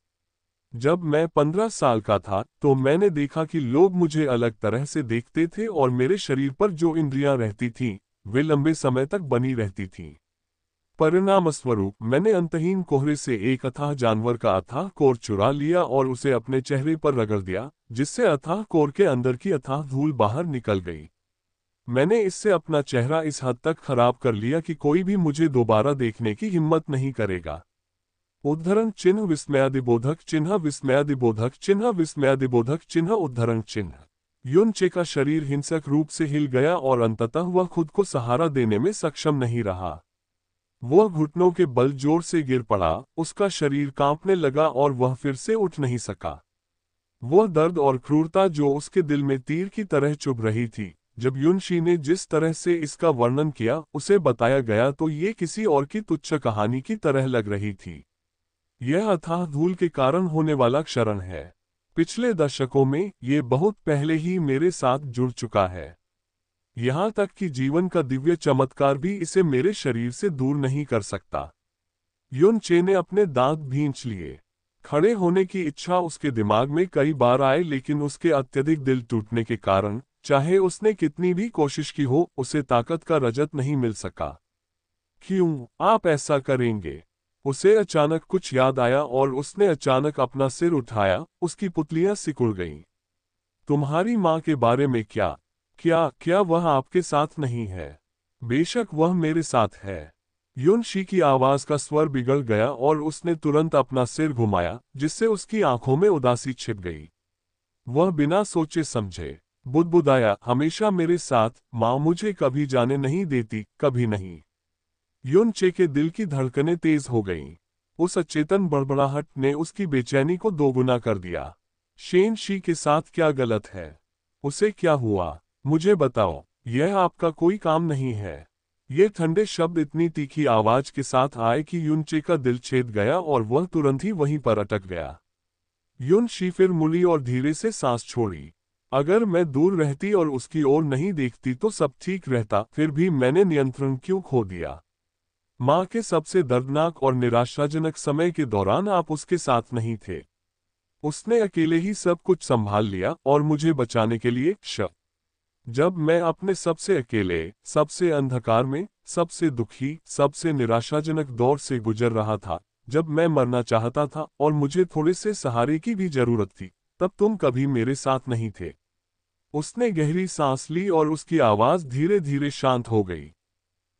जब मैं 15 साल का था, तो मैंने देखा कि लोग मुझे अलग तरह से देखते थे और मेरे शरीर पर जो इंद्रियां रहती थीं, वे लंबे समय तक बनी रहती थीं। परिणामस्वरूप मैंने अंतहीन कोहरे से एक अथाह जानवर का अथाह कोर चुरा लिया और उसे अपने चेहरे पर रगड़ दिया, जिससे अथाह कोर के अंदर की अथाह धूल बाहर निकल गई। मैंने इससे अपना चेहरा इस हद तक खराब कर लिया कि कोई भी मुझे दोबारा देखने की हिम्मत नहीं करेगा। उद्धरण चिन्ह विस्मयादिबोधक चिन्ह विस्मयादिबोधक चिन्ह विस्मयादिबोधक चिन्ह उद्धरण चिन्ह। युनचे का शरीर हिंसक रूप से हिल गया और अंततः वह खुद को सहारा देने में सक्षम नहीं रहा। वह घुटनों के बल जोर से गिर पड़ा, उसका शरीर कांपने लगा और वह फिर से उठ नहीं सका। वह दर्द और क्रूरता जो उसके दिल में तीर की तरह चुभ रही थी, जब युनशी ने जिस तरह से इसका वर्णन किया, उसे बताया गया तो ये किसी और की तुच्छ कहानी की तरह लग रही थी। यह अथाह धूल के कारण होने वाला क्षरण है। पिछले दशकों में ये बहुत पहले ही मेरे साथ जुड़ चुका है। यहाँ तक कि जीवन का दिव्य चमत्कार भी इसे मेरे शरीर से दूर नहीं कर सकता। युन चे ने अपने दांत भींच लिए। खड़े होने की इच्छा उसके दिमाग में कई बार आई, लेकिन उसके अत्यधिक दिल टूटने के कारण चाहे उसने कितनी भी कोशिश की हो, उसे ताकत का रजत नहीं मिल सका। क्यों आप ऐसा करेंगे? उसे अचानक कुछ याद आया और उसने अचानक अपना सिर उठाया, उसकी पुतलियां सिकुड़ गईं। तुम्हारी माँ के बारे में क्या? क्या क्या वह आपके साथ नहीं है? बेशक वह मेरे साथ है। युनशी की आवाज का स्वर बिगड़ गया और उसने तुरंत अपना सिर घुमाया, जिससे उसकी आंखों में उदासी छिप गई। वह बिना सोचे समझे बुदबुदाया, हमेशा मेरे साथ, माँ मुझे कभी जाने नहीं देती, कभी नहीं। युनचे के दिल की धड़कनें तेज हो गईं। उस अचेतन बड़बड़ाहट ने उसकी बेचैनी को दोगुना कर दिया। शेनशी के साथ क्या गलत है? उसे क्या हुआ? मुझे बताओ, यह आपका कोई काम नहीं है। ये ठंडे शब्द इतनी तीखी आवाज के साथ आए कि युनचे का दिल छेद गया और वह तुरंत ही वहीं पर अटक गया। युनशी फिर मुड़ी और धीरे से सांस छोड़ी। अगर मैं दूर रहती और उसकी ओर नहीं देखती तो सब ठीक रहता, फिर भी मैंने नियंत्रण क्यों खो दिया? माँ के सबसे दर्दनाक और निराशाजनक समय के दौरान आप उसके साथ नहीं थे। उसने अकेले ही सब कुछ संभाल लिया और मुझे बचाने के लिए जब मैं अपने सबसे अकेले, सबसे अंधकार में, सबसे दुखी, सबसे निराशाजनक दौर से गुजर रहा था, जब मैं मरना चाहता था और मुझे थोड़े से सहारे की भी जरूरत थी, तब तुम कभी मेरे साथ नहीं थे। उसने गहरी सांस ली और उसकी आवाज धीरे धीरे शांत हो गई।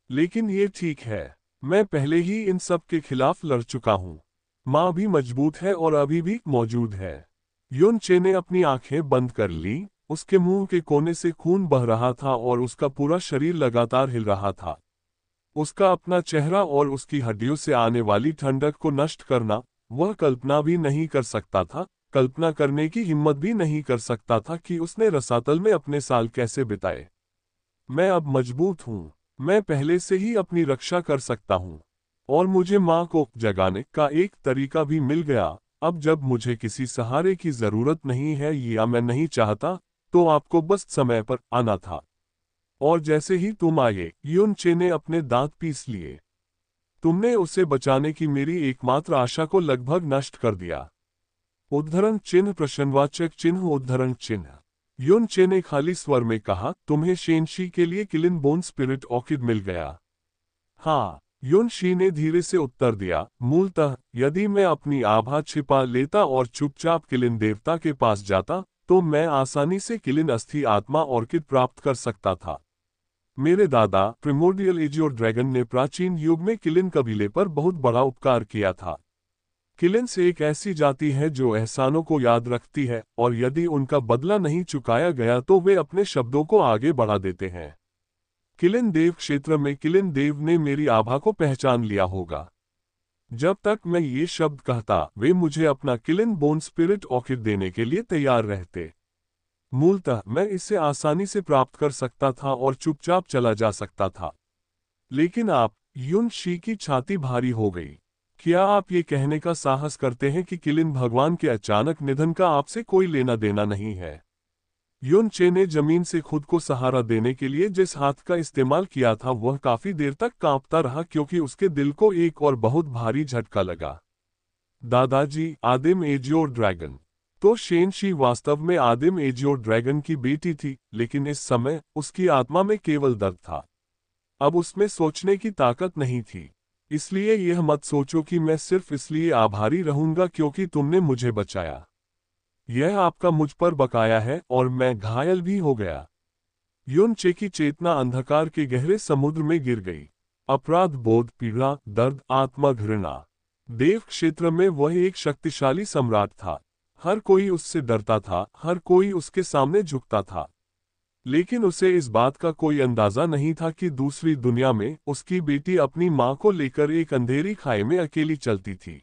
लेकिन ये ठीक है, मैं पहले ही इन सब के खिलाफ लड़ चुका हूँ। माँ भी मजबूत है और अभी भी मौजूद है। युनचे ने अपनी आंखें बंद कर ली। उसके मुंह के कोने से खून बह रहा था और उसका पूरा शरीर लगातार हिल रहा था। उसका अपना चेहरा और उसकी हड्डियों से आने वाली ठंडक को नष्ट करना, वह कल्पना भी नहीं कर सकता था, कल्पना करने की हिम्मत भी नहीं कर सकता था कि उसने रसातल में अपने साल कैसे बिताए। मैं अब मजबूत हूँ। मैं पहले से ही अपनी रक्षा कर सकता हूँ। और मुझे माँ को जगाने का एक तरीका भी मिल गया। अब जब मुझे किसी सहारे की जरूरत नहीं है या मैं नहीं चाहता, तो आपको बस समय पर आना था। और जैसे ही तुम आए, युनचे ने अपने दांत पीस लिए। तुमने उसे बचाने की मेरी एकमात्र आशा को लगभग नष्ट कर दिया। उद्धरण चिन्ह प्रश्नवाचक चिन्ह उद्धरण चिन्ह। युनचे ने खाली स्वर में कहा, तुम्हें शेनशी के लिए किलिन बोन स्पिरिट ऑर्किड मिल गया? हाँ, युनशी ने धीरे से उत्तर दिया, मूलतः यदि मैं अपनी आभा छिपा लेता और चुपचाप किलिन देवता के पास जाता, तो मैं आसानी से किलिन अस्थि आत्मा ऑर्किड प्राप्त कर सकता था। मेरे दादा प्रिमोर्डियल एजियोर ड्रैगन ने प्राचीन युग में किलिन कबीले पर बहुत बड़ा उपकार किया था। किलिन्स एक ऐसी जाति है जो एहसानों को याद रखती है, और यदि उनका बदला नहीं चुकाया गया तो वे अपने शब्दों को आगे बढ़ा देते हैं। किलिन देव क्षेत्र में किलिन देव ने मेरी आभा को पहचान लिया होगा। जब तक मैं ये शब्द कहता, वे मुझे अपना किलिन बोन स्पिरिट ऑर्किड देने के लिए तैयार रहते। मूलतः मैं इसे आसानी से प्राप्त कर सकता था और चुपचाप चला जा सकता था। लेकिन आप, युनशी की छाती भारी हो गई। क्या आप ये कहने का साहस करते हैं कि किलिन भगवान के अचानक निधन का आपसे कोई लेना देना नहीं है? युनचे ने जमीन से खुद को सहारा देने के लिए जिस हाथ का इस्तेमाल किया था वह काफी देर तक कांपता रहा, क्योंकि उसके दिल को एक और बहुत भारी झटका लगा। दादाजी, आदिम एजियोर ड्रैगन। तो शेनशी वास्तव में आदिम एजियोर ड्रैगन की बेटी थी, लेकिन इस समय उसकी आत्मा में केवल दर्द था। अब उसमें सोचने की ताकत नहीं थी। इसलिए यह मत सोचो कि मैं सिर्फ इसलिए आभारी रहूंगा क्योंकि तुमने मुझे बचाया। यह आपका मुझ पर बकाया है और मैं घायल भी हो गया। युनचे की चेतना अंधकार के गहरे समुद्र में गिर गई। अपराध बोध, पीड़ा, दर्द, आत्मा घृणा। देव क्षेत्र में वह एक शक्तिशाली सम्राट था। हर कोई उससे डरता था, हर कोई उसके सामने झुकता था। लेकिन उसे इस बात का कोई अंदाजा नहीं था कि दूसरी दुनिया में उसकी बेटी अपनी मां को लेकर एक अंधेरी खाई में अकेली चलती थी।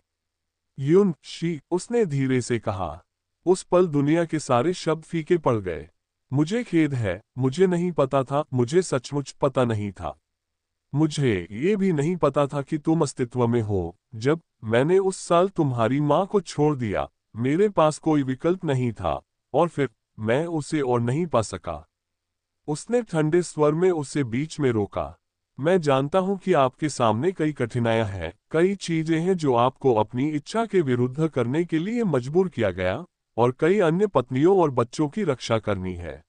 युनशी, उसने धीरे से कहा। उस पल दुनिया के सारे शब्द फीके पड़ गए। मुझे खेद है, मुझे नहीं पता था, मुझे सचमुच पता नहीं था। मुझे ये भी नहीं पता था कि तुम अस्तित्व में हो। जब मैंने उस साल तुम्हारी मां को छोड़ दिया, मेरे पास कोई विकल्प नहीं था, और फिर मैं उसे और नहीं पा सका। उसने ठंडे स्वर में उसे बीच में रोका। मैं जानता हूं कि आपके सामने कई कठिनाइयां हैं, कई चीजें हैं जो आपको अपनी इच्छा के विरुद्ध करने के लिए मजबूर किया गया, और कई अन्य पत्नियों और बच्चों की रक्षा करनी है।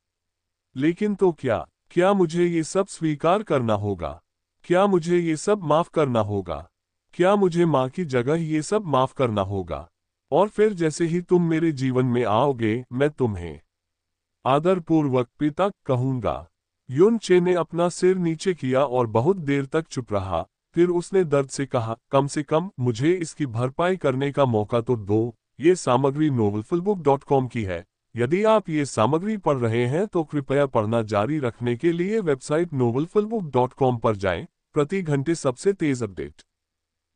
लेकिन तो क्या मुझे ये सब स्वीकार करना होगा? क्या मुझे ये सब माफ करना होगा? क्या मुझे माँ की जगह ये सब माफ करना होगा? और फिर जैसे ही तुम मेरे जीवन में आओगे, मैं तुम्हें आदरपूर्वक पिता कहूंगा। युन चे ने अपना सिर नीचे किया और बहुत देर तक चुप रहा। फिर उसने दर्द से कहा, कम से कम मुझे इसकी भरपाई करने का मौका तो दो। ये सामग्री novelfullbook.com की है। यदि आप ये सामग्री पढ़ रहे हैं तो कृपया पढ़ना जारी रखने के लिए वेबसाइट novelfullbook.com पर जाएं। प्रति घंटे सबसे तेज अपडेट।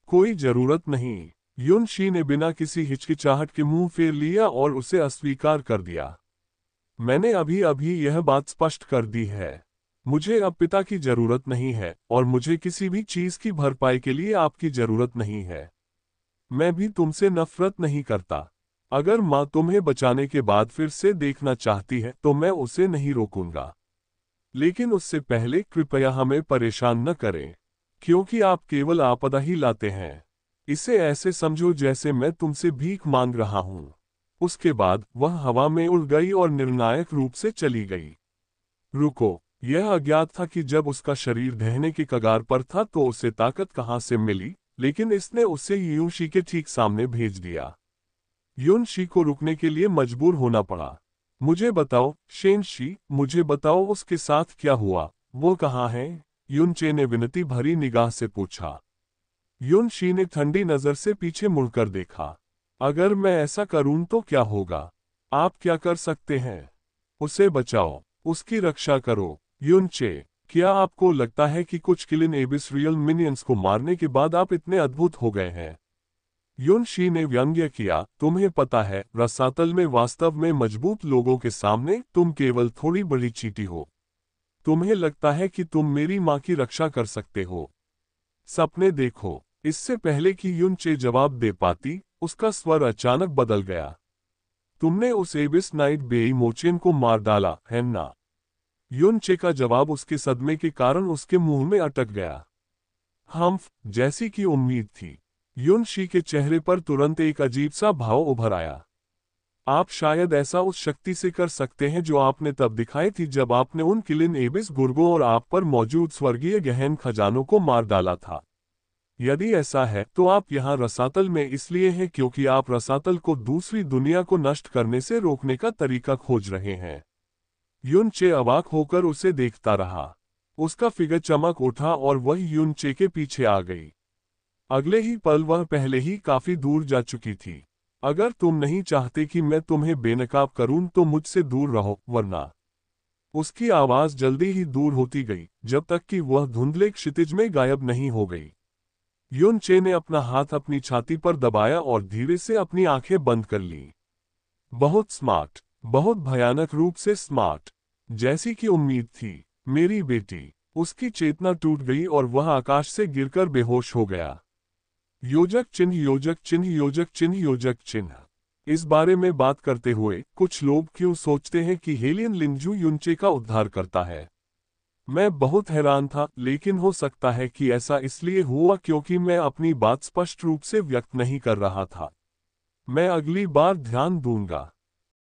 कोई जरूरत नहीं। युन शी ने बिना किसी हिचकिचाहट के मुंह फेर लिया और उसे अस्वीकार कर दिया। मैंने अभी अभी यह बात स्पष्ट कर दी है। मुझे अब पिता की जरूरत नहीं है और मुझे किसी भी चीज की भरपाई के लिए आपकी जरूरत नहीं है। मैं भी तुमसे नफरत नहीं करता। अगर माँ तुम्हें बचाने के बाद फिर से देखना चाहती है तो मैं उसे नहीं रोकूंगा। लेकिन उससे पहले कृपया हमें परेशान न करें, क्योंकि आप केवल आपदा ही लाते हैं। इसे ऐसे समझो जैसे मैं तुमसे भीख मांग रहा हूं। उसके बाद वह हवा में उड़ गई और निर्णायक रूप से चली गई। रुको, यह अज्ञात था कि जब उसका शरीर ढहने के कगार पर था तो उसे ताकत कहां से मिली, लेकिन इसने उसे युन शी के ठीक सामने भेज दिया। युन शी को रुकने के लिए मजबूर होना पड़ा। मुझे बताओ शेन शी, मुझे बताओ उसके साथ क्या हुआ, वो कहाँ है? युन चे ने विनती भरी निगाह से पूछा। युन शी ने ठंडी नजर से पीछे मुड़कर देखा। अगर मैं ऐसा करूं तो क्या होगा? आप क्या कर सकते हैं? उसे बचाओ, उसकी रक्षा करो। युन चे, क्या आपको लगता है कि कुछ किलिन एबिस रियल मिनियंस को मारने के बाद आप इतने अद्भुत हो गए हैं? युन शी ने व्यंग्य किया, तुम्हें पता है रसातल में वास्तव में मजबूत लोगों के सामने तुम केवल थोड़ी बड़ी चींटी हो। तुम्हें लगता है कि तुम मेरी माँ की रक्षा कर सकते हो। सपने देखो। इससे पहले कि युन चे जवाब दे पाती, उसका स्वर अचानक बदल गया। तुमने उस एबिस नाइट बेई मोचेन को मार डाला है ना? युन चे का जवाब उसके सदमे के कारण उसके मुंह में अटक गया। हम्फ, जैसी कि उम्मीद थी। युन शी के चेहरे पर तुरंत एक अजीब सा भाव उभर आया। आप शायद ऐसा उस शक्ति से कर सकते हैं जो आपने तब दिखाई थी जब आपने उन किलिन एबिस गुर्गों और आप पर मौजूद स्वर्गीय गहन खजानों को मार डाला था। यदि ऐसा है तो आप यहाँ रसातल में इसलिए हैं क्योंकि आप रसातल को दूसरी दुनिया को नष्ट करने से रोकने का तरीका खोज रहे हैं। युन चे अवाक होकर उसे देखता रहा। उसका फिगर चमक उठा और वह युन चे के पीछे आ गई। अगले ही पल वह पहले ही काफी दूर जा चुकी थी। अगर तुम नहीं चाहते कि मैं तुम्हें बेनकाब करूं तो मुझसे दूर रहो, वरना। उसकी आवाज जल्दी ही दूर होती गई जब तक कि वह धुंधले क्षितिज में गायब नहीं हो गई। युन चे ने अपना हाथ अपनी छाती पर दबाया और धीरे से अपनी आंखें बंद कर ली। बहुत स्मार्ट, बहुत भयानक रूप से स्मार्ट, जैसी कि उम्मीद थी। मेरी बेटी। उसकी चेतना टूट गई और वह आकाश से गिरकर बेहोश हो गया। योजक चिन्ह, योजक चिन्ह, योजक चिन्ह, योजक चिन्ह। इस बारे में बात करते हुए कुछ लोग क्यों सोचते हैं कि हेलियन लिंजू युनचे का उद्धार करता है? मैं बहुत हैरान था, लेकिन हो सकता है कि ऐसा इसलिए हुआ क्योंकि मैं अपनी बात स्पष्ट रूप से व्यक्त नहीं कर रहा था। मैं अगली बार ध्यान दूंगा।